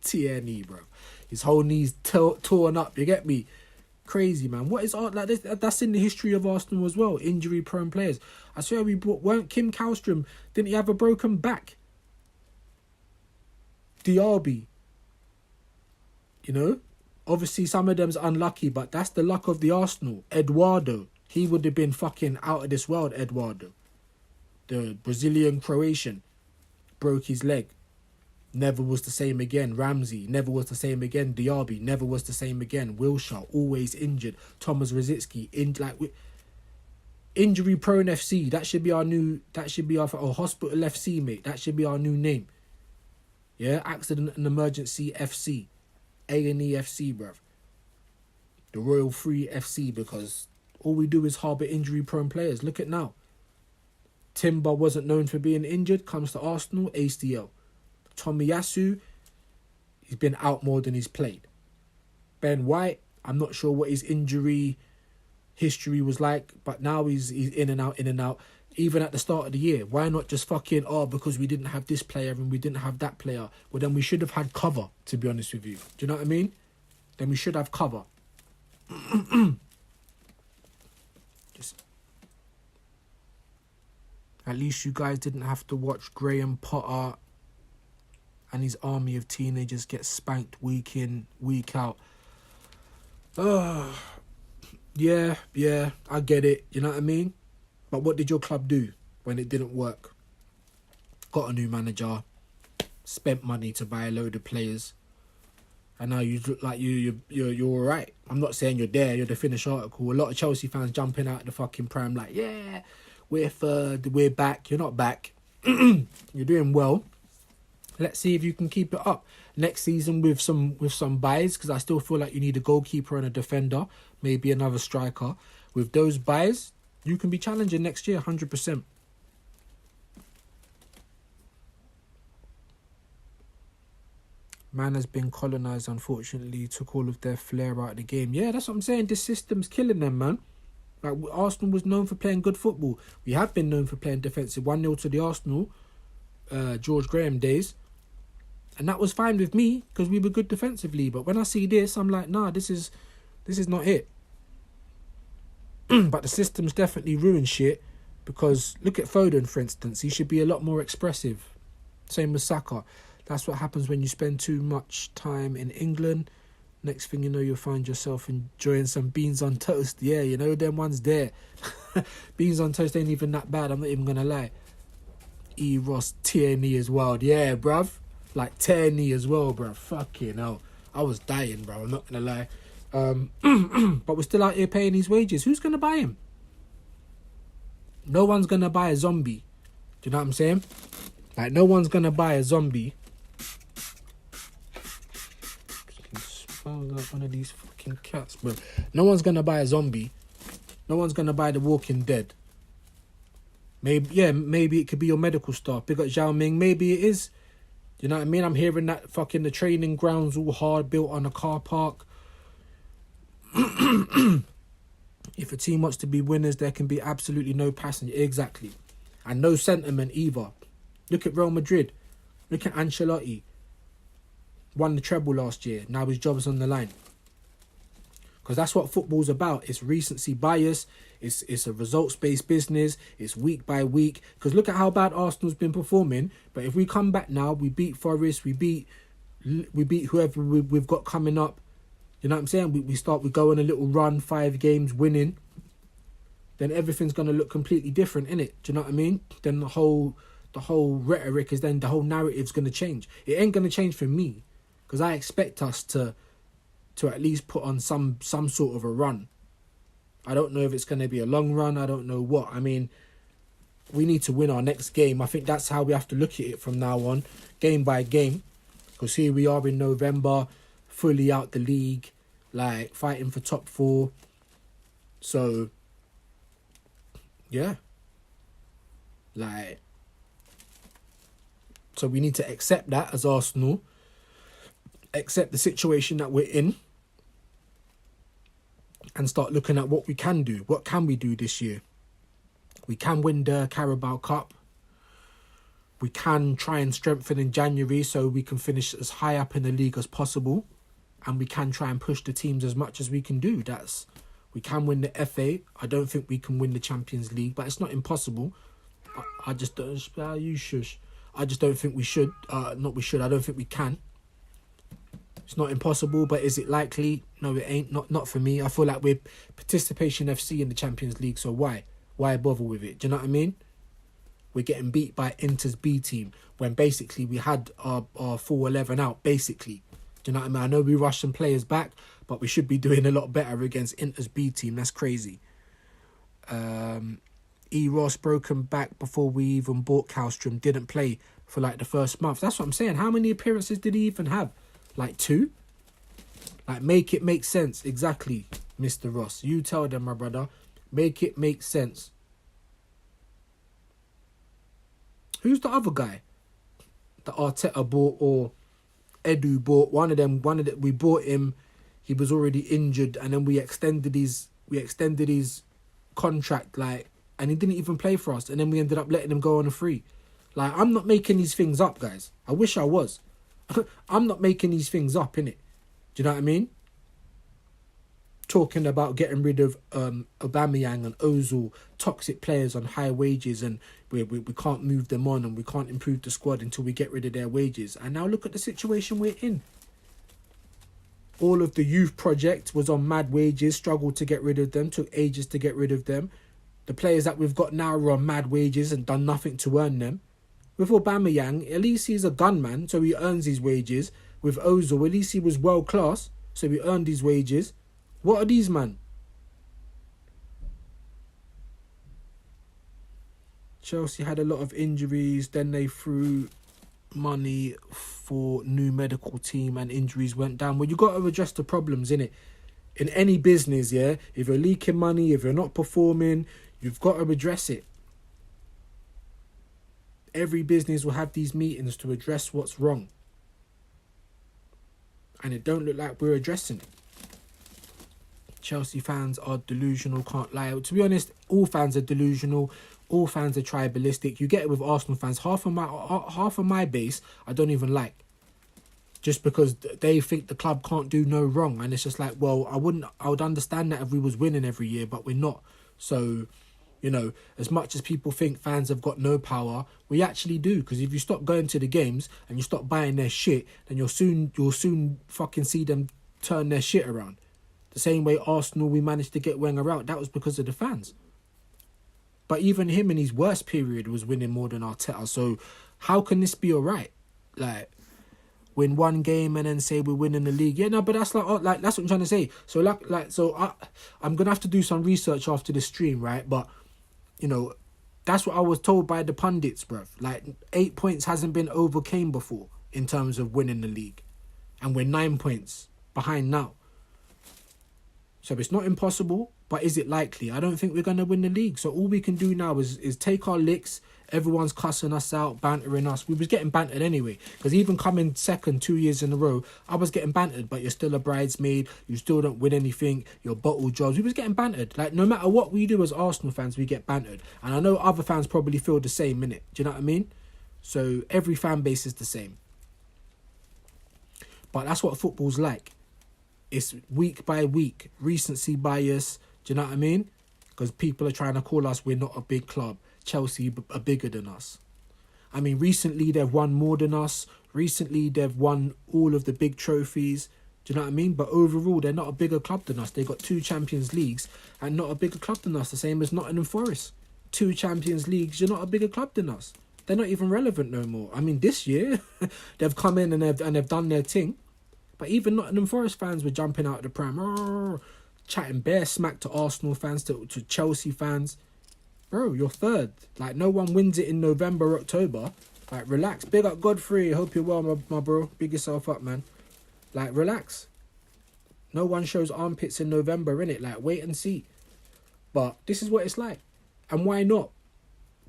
Tierney, bro. His whole knee's torn up, you get me? Crazy, man. What is like this? That's in the history of Arsenal as well. Injury prone players. I swear weren't Kim Kallstrom, didn't he have a broken back? Diaby. You know? Obviously some of them's unlucky, but that's the luck of the Arsenal. Eduardo. He would have been fucking out of this world, Eduardo. The Brazilian Croatian. Broke his leg. Never was the same again. Ramsey, never was the same again. Diaby, never was the same again. Wilshere, always injured. Thomas Rosicky, injury prone FC. That should be our hospital FC, mate. That should be our new name. Yeah, accident and emergency FC. A&E FC, bruv. The Royal Free FC, because all we do is harbour injury prone players. Look at now. Timber wasn't known for being injured. Comes to Arsenal, ACL. Tomiyasu, he's been out more than he's played. Ben White, I'm not sure what his injury history was like, but now he's in and out. Even at the start of the year, why not just fucking, because we didn't have this player and we didn't have that player? Well, then we should have had cover, to be honest with you. Do you know what I mean? Then we should have cover. Just, at least you guys didn't have to watch Graham Potter and his army of teenagers get spanked week in, week out. Yeah, I get it. You know what I mean? But what did your club do when it didn't work? Got a new manager, spent money to buy a load of players, and now you look like you're all right. I'm not saying you're there. You're the finished article. A lot of Chelsea fans jumping out of the fucking prime like, yeah, we're third, we're back. You're not back. You're doing well. Let's see if you can keep it up next season with some buys, because I still feel like you need a goalkeeper and a defender, maybe another striker. With those buys, you can be challenging next year, 100%. Man has been colonised, unfortunately. Took all of their flair out of the game. Yeah, that's what I'm saying. This system's killing them, man. Like, Arsenal was known for playing good football. We have been known for playing defensive. 1-0 to the Arsenal, George Graham days. And that was fine with me because we were good defensively. But when I see this, I'm like, nah, this is not it. But the system's definitely ruined shit, because look at Foden, for instance. He should be a lot more expressive. Same with Saka. That's what happens when you spend too much time in England. Next thing you know, you'll find yourself enjoying some beans on toast. Yeah, you know, them ones there. Beans on toast ain't even that bad, I'm not even going to lie. E-Ross, Tierney as well. Yeah, bruv. Like Tierney as well, bruv. Fucking hell. I was dying, bro. I'm not going to lie. But we're still out here paying his wages. Who's going to buy him? No one's going to buy a zombie. Do you know what I'm saying? Like, no one's going to buy a zombie. Smells like one of these fucking cats, bro. No one's going to buy a zombie. No one's going to buy The Walking Dead. Maybe it could be your medical staff. Big up Zhao Ming. Maybe it is. You know what I mean? I'm hearing that fucking the training grounds all hard, built on a car park. If a team wants to be winners, there can be absolutely no passenger. Exactly. And no sentiment either. Look at Real Madrid. Look at Ancelotti. Won the treble last year. Now his job's on the line. Because that's what football's about. It's recency bias. It's a results-based business. It's week by week. Because look at how bad Arsenal's been performing. But if we come back now, we beat Forest, we beat whoever we've got coming up. You know what I'm saying? We go on a little run, 5 games, winning. Then everything's going to look completely different, innit? Do you know what I mean? Then the whole rhetoric is then the whole narrative's going to change. It ain't going to change for me. Because I expect us to at least put on some sort of a run. I don't know if it's going to be a long run. I don't know what. I mean, we need to win our next game. I think that's how we have to look at it from now on, game by game. Because here we are in November, fully out the league, like fighting for top 4. So, yeah. Like, So we need to accept that as Arsenal, accept the situation that we're in, and start looking at what we can do. What can we do this year? We can win the Carabao Cup. We can try and strengthen in January so we can finish as high up in the league as possible. And we can try and push the teams as much as we can do. We can win the FA. I don't think we can win the Champions League, but it's not impossible. I just don't... you shush. I just don't think we should. I don't think we can. It's not impossible, but is it likely? No, it ain't. Not for me. I feel like we're Participation FC in the Champions League, so why? Why bother with it? Do you know what I mean? We're getting beat by Inter's B team when basically we had our full 11 out, basically. Do you know what I mean? I know we rushed some players back, but we should be doing a lot better against Inter's B team. That's crazy. E. Ross broken back before we even bought Kallstrom, didn't play for like the first month. That's what I'm saying. How many appearances did he even have? Like 2? Like, make it make sense. Exactly, Mr. Ross. You tell them, my brother. Make it make sense. Who's the other guy that Arteta bought or Edu bought? One of them. We bought him. He was already injured, and then we extended his contract, like, and he didn't even play for us, and then we ended up letting him go on a free. Like, I'm not making these things up, guys. I wish I was. I'm not making these things up, innit? Do you know what I mean? Talking about getting rid of Aubameyang and Ozil, toxic players on high wages, and we can't move them on, and we can't improve the squad until we get rid of their wages. And now look at the situation we're in. All of the youth project was on mad wages, struggled to get rid of them, took ages to get rid of them. The players that we've got now are on mad wages and done nothing to earn them. With Aubameyang, at least he's a gunman, so he earns his wages. With Ozil, at least he was world class, so he earned his wages. What are these, man? Chelsea had a lot of injuries, then they threw money for new medical team and injuries went down. Well, you got to address the problems, innit? In any business, yeah? If you're leaking money, if you're not performing, you've got to address it. Every business will have these meetings to address what's wrong. And it don't look like we're addressing it. Chelsea fans are delusional, can't lie. To be honest, all fans are delusional. All fans are tribalistic. You get it with Arsenal fans. Half of my base I don't even like. Just because they think the club can't do no wrong. And it's just like, well, I would understand that if we was winning every year, but we're not. So, you know, as much as people think fans have got no power, we actually do. Because if you stop going to the games and you stop buying their shit, then you'll soon fucking see them turn their shit around. The same way Arsenal, we managed to get Wenger out. That was because of the fans. But even him in his worst period was winning more than Arteta. So how can this be all right? Like, win one game and then say we're winning the league. Yeah, no, but that's like that's what I'm trying to say. So I'm gonna have to do some research after the stream, right? But you know, that's what I was told by the pundits, bruv. Like 8 points hasn't been overcame before in terms of winning the league, and we're 9 points behind now. So it's not impossible, but is it likely? I don't think we're going to win the league. So all we can do now is take our licks. Everyone's cussing us out, bantering us. We was getting bantered anyway. Because even coming second 2 years in a row, I was getting bantered. But you're still a bridesmaid. You still don't win anything. You're bottle jobs. We was getting bantered. Like, no matter what we do as Arsenal fans, we get bantered. And I know other fans probably feel the same, innit? Do you know what I mean? So every fan base is the same. But that's what football's like. It's week by week, recency bias. Do you know what I mean? Because people are trying to call us, we're not a big club. Chelsea are bigger than us. I mean, recently they've won more than us. Recently they've won all of the big trophies. Do you know what I mean? But overall, they're not a bigger club than us. They got 2 Champions Leagues and not a bigger club than us. The same as Nottingham Forest. 2 Champions Leagues, you're not a bigger club than us. They're not even relevant no more. I mean, this year, they've come in and they've done their thing. But even Nottingham Forest fans were jumping out of the pram, chatting bare smack to Arsenal fans, to Chelsea fans. Bro, you're third. Like, no one wins it in November, October. Like, relax. Big up Godfrey. Hope you're well, my bro. Big yourself up, man. Like, relax. No one shows armpits in November, innit? Like, wait and see. But this is what it's like. And why not?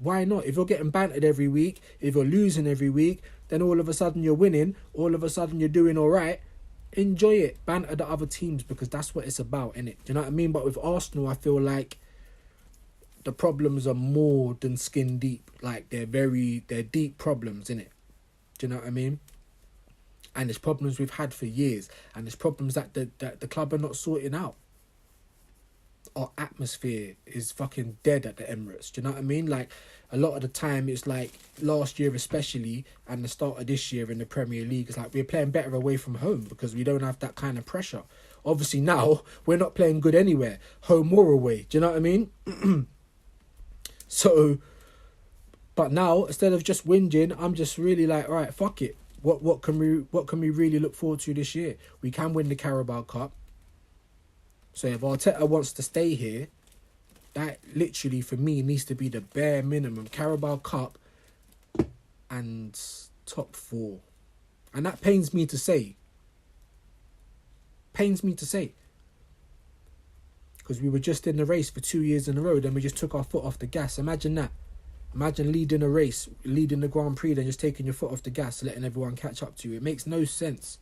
Why not? If you're getting bantered every week, if you're losing every week, then all of a sudden you're winning, all of a sudden you're doing all right. Enjoy it. Banter the other teams, because that's what it's about, innit? Do you know what I mean? But with Arsenal, I feel like the problems are more than skin deep. Like, they're deep problems, innit? Do you know what I mean? And it's problems we've had for years. And it's problems that the club are not sorting out. Our atmosphere is fucking dead at the Emirates. Do you know what I mean? Like, a lot of the time, it's like last year especially, and the start of this year in the Premier League, it's like we're playing better away from home because we don't have that kind of pressure. Obviously now, we're not playing good anywhere, home or away. Do you know what I mean? So, but now, instead of just whinging, I'm just really like, all right, fuck it. What can we really look forward to this year? We can win the Carabao Cup. So if Arteta wants to stay here, that literally for me needs to be the bare minimum. Carabao Cup and top 4. And that pains me to say. Pains me to say. Because we were just in the race for 2 years in a row, then we just took our foot off the gas. Imagine that. Imagine leading a race, leading the Grand Prix, then just taking your foot off the gas, letting everyone catch up to you. It makes no sense.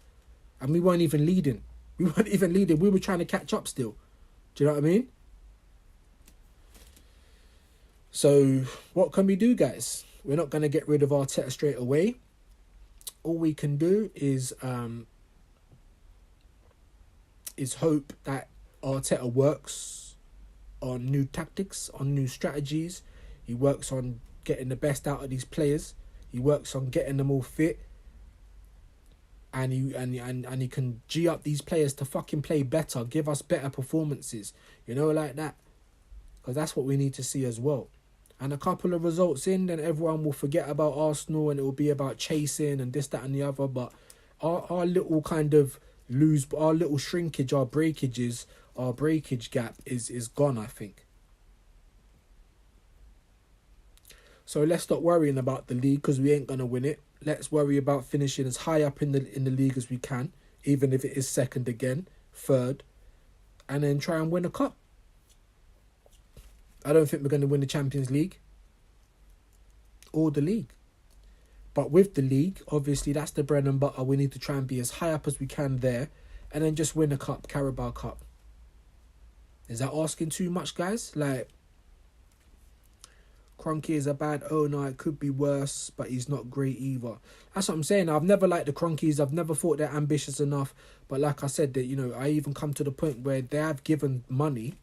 And we weren't even leading. We were trying to catch up still. Do you know what I mean? So, what can we do, guys? We're not going to get rid of Arteta straight away. All we can do is hope that Arteta works on new tactics, on new strategies. He works on getting the best out of these players. He works on getting them all fit. And he can G up these players to fucking play better, give us better performances, you know, like that. Because that's what we need to see as well. And a couple of results in, then everyone will forget about Arsenal and it will be about chasing and this, that and the other. But our little kind of our little shrinkage, our breakage gap is gone, I think. So let's stop worrying about the league because we ain't going to win it. Let's worry about finishing as high up in the league as we can, even if it is second again, third, and then try and win a cup. I don't think we're going to win the Champions League or the league. But with the league, obviously that's the bread and butter. We need to try and be as high up as we can there and then just win a cup, Carabao Cup. Is that asking too much, guys? Like, Kroenke is a bad owner. It could be worse, but he's not great either. That's what I'm saying. I've never liked the Kroenkes. I've never thought they're ambitious enough. But like I said, that, you know, I even come to the point where they have given money,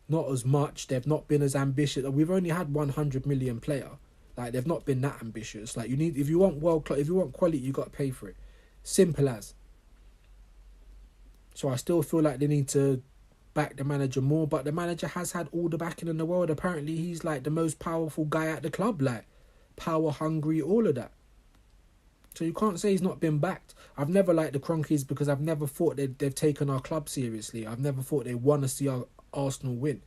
not as much. They've not been as ambitious. We've only had 100 million player. Like, they've not been that ambitious. Like, if you want if you want quality, you got to pay for it. Simple as. So I still feel like they need to back the manager more, but the manager has had all the backing in the world. Apparently he's like the most powerful guy at the club, like power hungry, all of that. So you can't say he's not been backed. I've never liked the Kroenkes because I've never thought they've taken our club seriously. I've never thought they want to see our Arsenal win.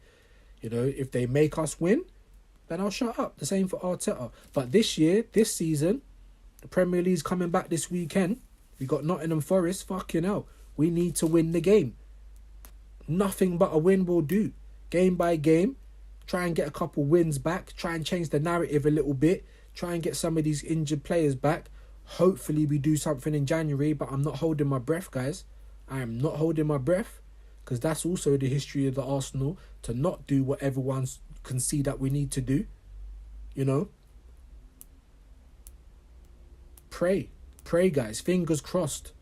You know, if they make us win, then I'll shut up. The same for Arteta. But this season, the Premier League's coming back this weekend. We got Nottingham Forest. Fucking hell. We need to win the game. Nothing but a win will do. Game by game. Try and get a couple wins back. Try and change the narrative a little bit. Try and get some of these injured players back. Hopefully we do something in January, but I'm not holding my breath, guys. I am not holding my breath, because that's also the history of the Arsenal, to not do what everyone can see that we need to do. You know? Pray, guys. Fingers crossed.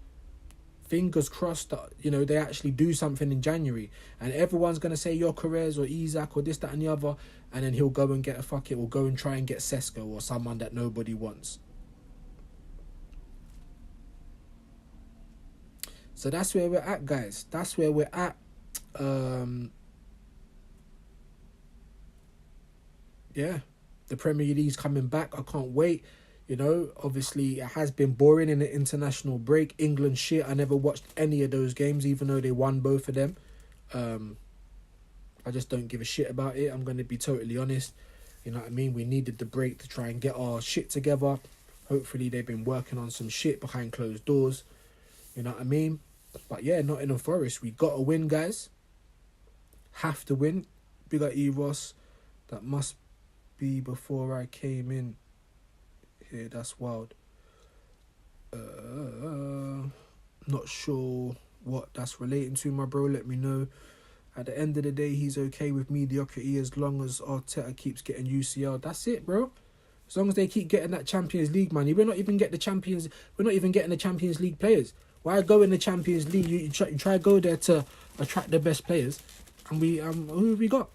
Fingers crossed that, you know, they actually do something in January. And everyone's going to say Gyökeres or Isak or this, that and the other. And then he'll go and get or go and try and get Sesko or someone that nobody wants. So that's where we're at, guys. That's where we're at. Yeah. The Premier League's coming back. I can't wait. You know, obviously it has been boring in the international break. England shit. I never watched any of those games, even though they won both of them. I just don't give a shit about it. I'm going to be totally honest. You know what I mean? We needed the break to try and get our shit together. Hopefully they've been working on some shit behind closed doors. You know what I mean? But yeah, Nottingham Forest. We got to win, guys. Have to win. Big up Evos. That must be before I came in here. That's wild. Not sure what that's relating to, my bro. Let me know. At the end of the day, he's okay with mediocrity as long as Arteta keeps getting UCL. That's it, bro. As long as they keep getting that Champions League money, we're not even getting the Champions League players. Why go in the Champions League? You try to go there to attract the best players, and who have we got?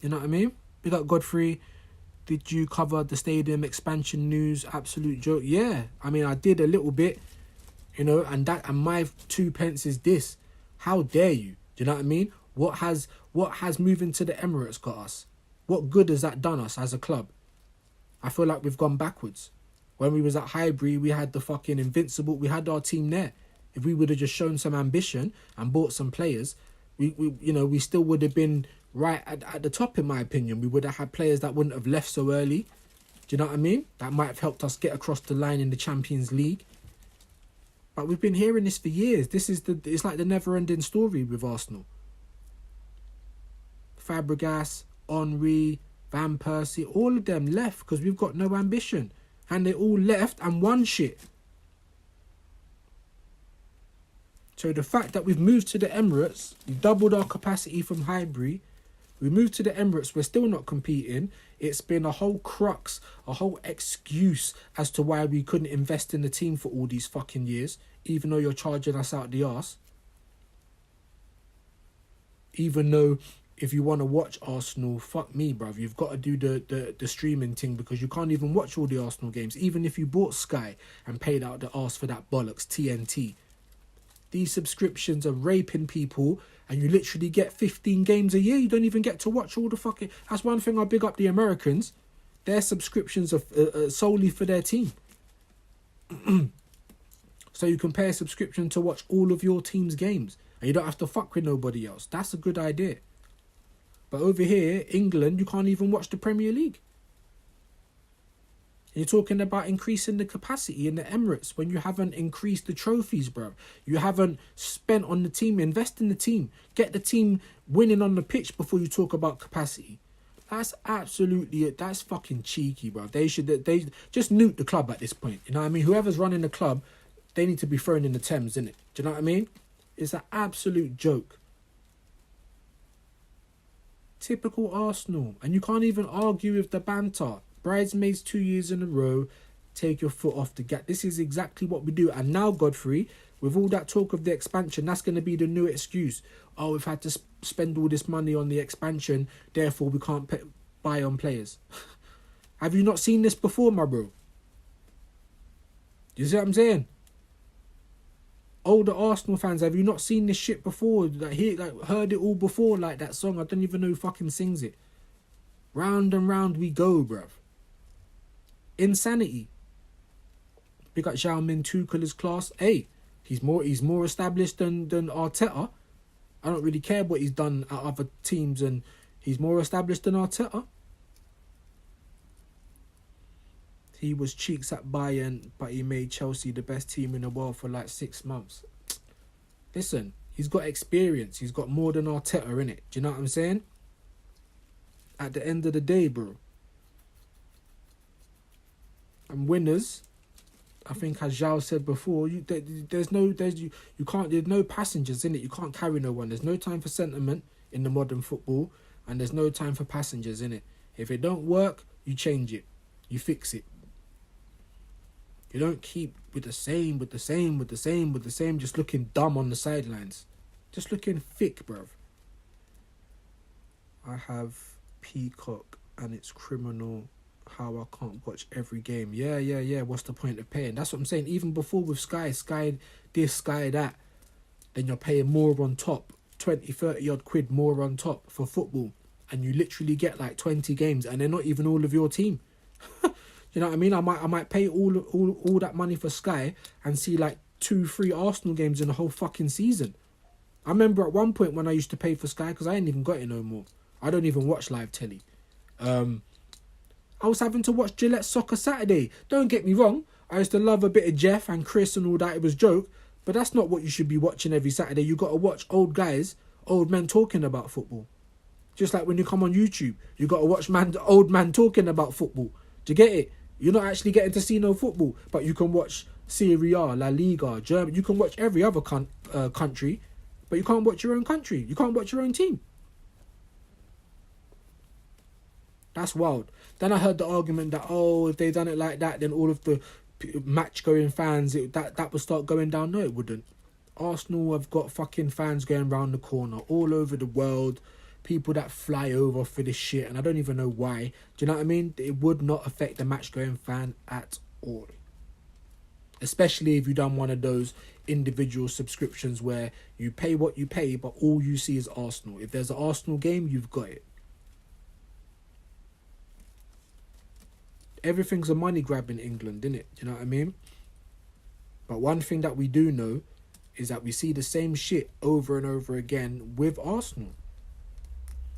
You know what I mean? We got Godfrey. Did you cover the stadium expansion news? Absolute joke. Yeah, I mean I did a little bit, you know, and my 2 pence is this. How dare you? Do you know what I mean? What has moving to the Emirates got us? What good has that done us as a club? I feel like we've gone backwards. When we was at Highbury, we had the fucking Invincible. We had our team there. If we would have just shown some ambition and bought some players, we still would have been right at the top, in my opinion. We would have had players that wouldn't have left so early. Do you know what I mean? That might have helped us get across the line in the Champions League. But we've been hearing this for years. It's like the never-ending story with Arsenal. Fabregas, Henry, Van Persie, all of them left because we've got no ambition. And they all left and won shit. So the fact that we've moved to the Emirates, we doubled our capacity from Highbury, we moved to the Emirates, we're still not competing. It's been a whole crux, a whole excuse as to why we couldn't invest in the team for all these fucking years, even though you're charging us out the arse. Even though if you want to watch Arsenal, fuck me, bruv, you've got to do the streaming thing because you can't even watch all the Arsenal games. Even if you bought Sky and paid out the arse for that bollocks, TNT. These subscriptions are raping people and you literally get 15 games a year. You don't even get to watch all the fucking... That's one thing I big up the Americans. Their subscriptions are solely for their team. So you can pay a subscription to watch all of your team's games. And you don't have to fuck with nobody else. That's a good idea. But over here, England, you can't even watch the Premier League. You're talking about increasing the capacity in the Emirates when you haven't increased the trophies, bro. You haven't spent on the team. Invest in the team. Get the team winning on the pitch before you talk about capacity. That's fucking cheeky, bro. They just nuke the club at this point. You know what I mean? Whoever's running the club, they need to be thrown in the Thames, innit? Do you know what I mean? It's an absolute joke. Typical Arsenal. And you can't even argue with the banter. Bridesmaids 2 years in a row. Take your foot off the gas. This is exactly what we do. And now, Godfrey, with all that talk of the expansion, that's going to be the new excuse. Oh, we've had to spend all this money on the expansion, therefore we can't buy on players. Have you not seen this before, my bro? You see what I'm saying? Older Arsenal fans, have you not seen this shit before? Heard it all before, like that song. I don't even know who fucking sings it. Round and round we go, bruv. Insanity. Big up Zhao Min Tuchel's class. Hey, he's more established than Arteta. I don't really care what he's done at other teams, and he's more established than Arteta. He was cheeks at Bayern, but he made Chelsea the best team in the world for like 6 months. Listen, he's got experience. He's got more than Arteta, innit? Do you know what I'm saying? At the end of the day, bro. And winners, I think as Zhao said before, there's no passengers in it. You can't carry no one. There's no time for sentiment in the modern football, and there's no time for passengers in it. If it don't work, you change it. You fix it. You don't keep with the same, just looking dumb on the sidelines. Just looking thick, bruv. I have Peacock and it's criminal how I can't watch every game. Yeah. What's the point of paying? That's what I'm saying. Even before with Sky this, Sky that, then you're paying more on top. 20, 30 odd quid more on top for football. And you literally get like 20 games and they're not even all of your team. You know what I mean? I might pay all that money for Sky and see like 2-3 Arsenal games in the whole fucking season. I remember at one point when I used to pay for Sky because I ain't even got it no more. I don't even watch live telly. I was having to watch Gillette Soccer Saturday. Don't get me wrong. I used to love a bit of Jeff and Chris and all that. It was joke. But that's not what you should be watching every Saturday. You got to watch old men talking about football. Just like when you come on YouTube, you got to watch old man talking about football. Do you get it? You're not actually getting to see no football, but you can watch Serie A, La Liga, Germany. You can watch every other country, but you can't watch your own country. You can't watch your own team. That's wild. Then I heard the argument that, if they done it like that, then all of the match-going fans, that would start going down. No, it wouldn't. Arsenal have got fucking fans going round the corner all over the world. People that fly over for this shit, and I don't even know why. Do you know what I mean? It would not affect the match-going fan at all. Especially if you done one of those individual subscriptions where you pay what you pay, but all you see is Arsenal. If there's an Arsenal game, you've got it. Everything's a money grab in England, isn't it? Do you know what I mean? But one thing that we do know is that we see the same shit over and over again with Arsenal.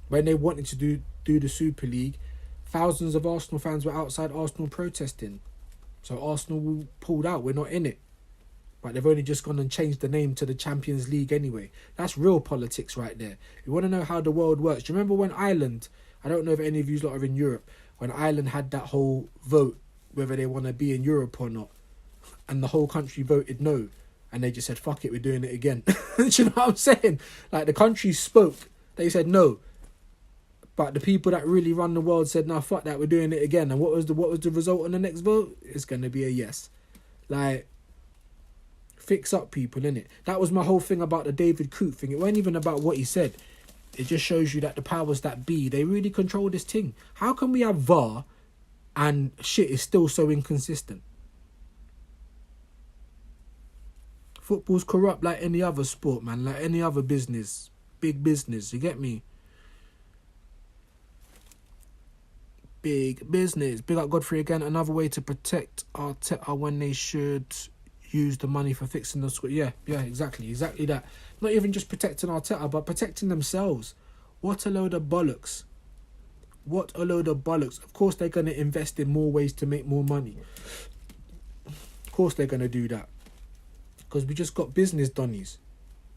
When they wanted to do the Super League, thousands of Arsenal fans were outside Arsenal protesting. So Arsenal pulled out. We're not in it. But they've only just gone and changed the name to the Champions League anyway. That's real politics right there. You want to know how the world works? Do you remember when Ireland, I don't know if any of you lot are in Europe, when Ireland had that whole vote whether they want to be in Europe or not, and the whole country voted no, and they just said, fuck it, we're doing it again. Do you know what I'm saying? Like, the country spoke. They said no. But the people that really run the world said, "No, fuck that, we're doing it again." And what was the result on the next vote? It's gonna be a yes. Like, fix up, people, innit? That was my whole thing about the David Coote thing. It wasn't even about what he said. It just shows you that the powers that be, they really control this thing. How can we have VAR and shit is still so inconsistent? Football's corrupt like any other sport, man. Like any other business. Big business, you get me? Big business. Big up Godfrey again. Another way to protect Arteta when they should use the money for fixing the squad. Yeah, exactly that. Not even just protecting Arteta, but protecting themselves. What a load of bollocks. Of course they're going to invest in more ways to make more money. Of course they're going to do that. Because we just got business donnies.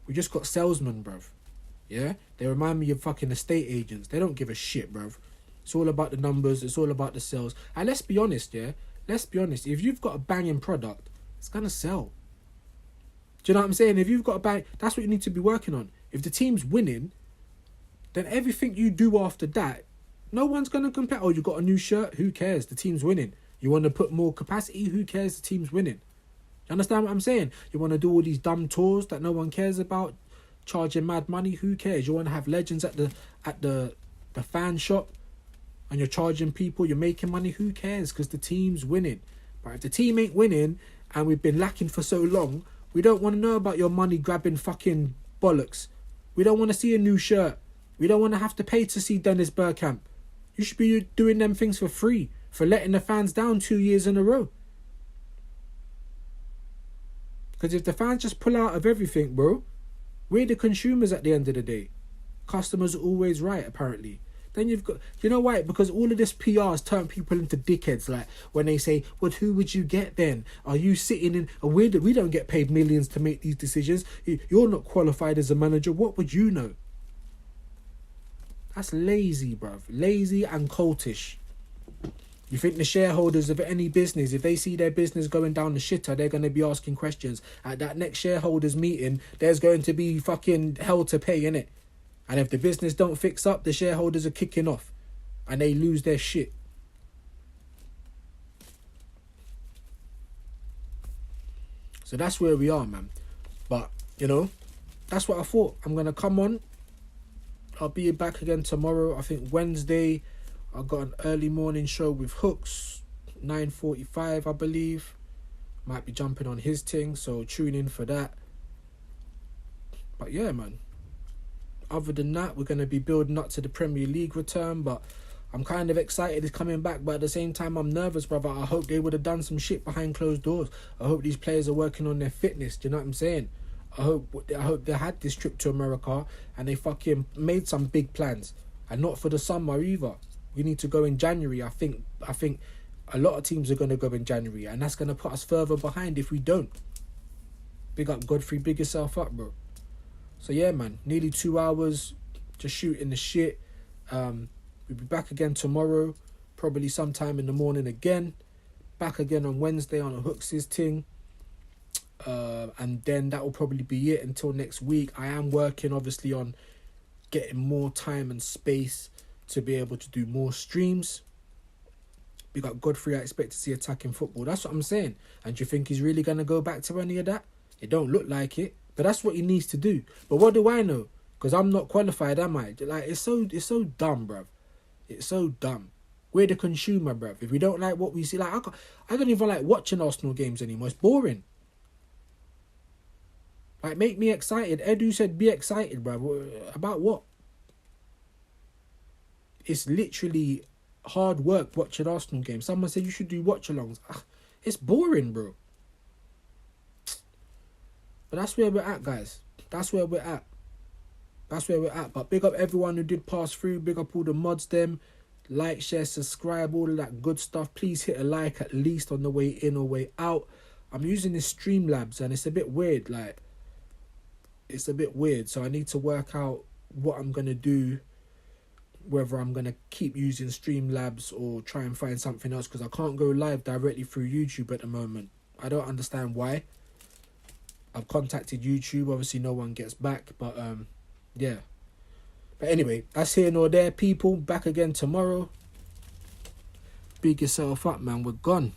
We just got salesmen, bruv. Yeah? They remind me of fucking estate agents. They don't give a shit, bruv. It's all about the numbers. It's all about the sales. And let's be honest, yeah? Let's be honest. If you've got a banging product, it's going to sell. Do you know what I'm saying? If you've got a bang, that's what you need to be working on. If the team's winning, then everything you do after that, no one's going to compare. Oh, you got a new shirt? Who cares? The team's winning. You want to put more capacity? Who cares? The team's winning. You understand what I'm saying? You want to do all these dumb tours that no one cares about? Charging mad money? Who cares? You want to have legends at the fan shop? And you're charging people, you're making money, who cares? Because the team's winning. But if the team ain't winning and we've been lacking for so long, we don't want to know about your money grabbing fucking bollocks. We don't want to see a new shirt. We don't want to have to pay to see Dennis Bergkamp. You should be doing them things for free, for letting the fans down 2 years in a row. Because if the fans just pull out of everything, bro, we're the consumers at the end of the day. Customers are always right, apparently. Then you've got, you know why? Because all of this PR has turned people into dickheads. Like when they say, "Well, who would you get then? Are you sitting in? We don't get paid millions to make these decisions. You're not qualified as a manager. What would you know?" That's lazy, bruv. Lazy and cultish. You think the shareholders of any business, if they see their business going down the shitter, they're going to be asking questions. At that next shareholders meeting, there's going to be fucking hell to pay, innit? And if the business don't fix up, the shareholders are kicking off. And they lose their shit. So that's where we are, man. But, you know, that's what I thought. I'm going to come on. I'll be back again tomorrow. I think Wednesday, I've got an early morning show with Hooks. 9:45, I believe. Might be jumping on his thing, so tune in for that. But yeah, man. Other than that, we're going to be building up to the Premier League return, but I'm kind of excited it's coming back, but at the same time, I'm nervous, brother. I hope they would have done some shit behind closed doors. I hope these players are working on their fitness. Do you know what I'm saying? I hope they had this trip to America and they fucking made some big plans. And not for the summer either. We need to go in January. I think a lot of teams are going to go in January, and that's going to put us further behind if we don't. Big up Godfrey, big yourself up, bro. So yeah, man, nearly 2 hours just shooting the shit. We'll be back again tomorrow, probably sometime in the morning again. Back again on Wednesday on a Hooks' thing. And then that will probably be it until next week. I am working obviously on getting more time and space to be able to do more streams. We got Godfrey I expect to see attacking football. That's what I'm saying. And do you think he's really going to go back to any of that? It don't look like it. But that's what he needs to do. But what do I know? Because I'm not qualified, am I? Like, it's so dumb, bruv. It's so dumb. We're the consumer, bruv. If we don't like what we see, like, I don't even like watching Arsenal games anymore. It's boring. Like, make me excited. Edu said be excited, bruv. About what? It's literally hard work watching Arsenal games. Someone said you should do watch-alongs. It's boring, bro. But that's where we're at, guys. That's where we're at. But big up everyone who did pass through. Big up all the mods, them. Like, share, subscribe, all of that good stuff. Please hit a like at least on the way in or way out. I'm using this Streamlabs and it's a bit weird. Like, it's a bit weird. So I need to work out what I'm going to do. Whether I'm going to keep using Streamlabs or try and find something else. Because I can't go live directly through YouTube at the moment. I don't understand why. I've contacted YouTube. Obviously, no one gets back. But, yeah. But anyway, that's here nor there, people. Back again tomorrow. Big yourself up, man. We're gone.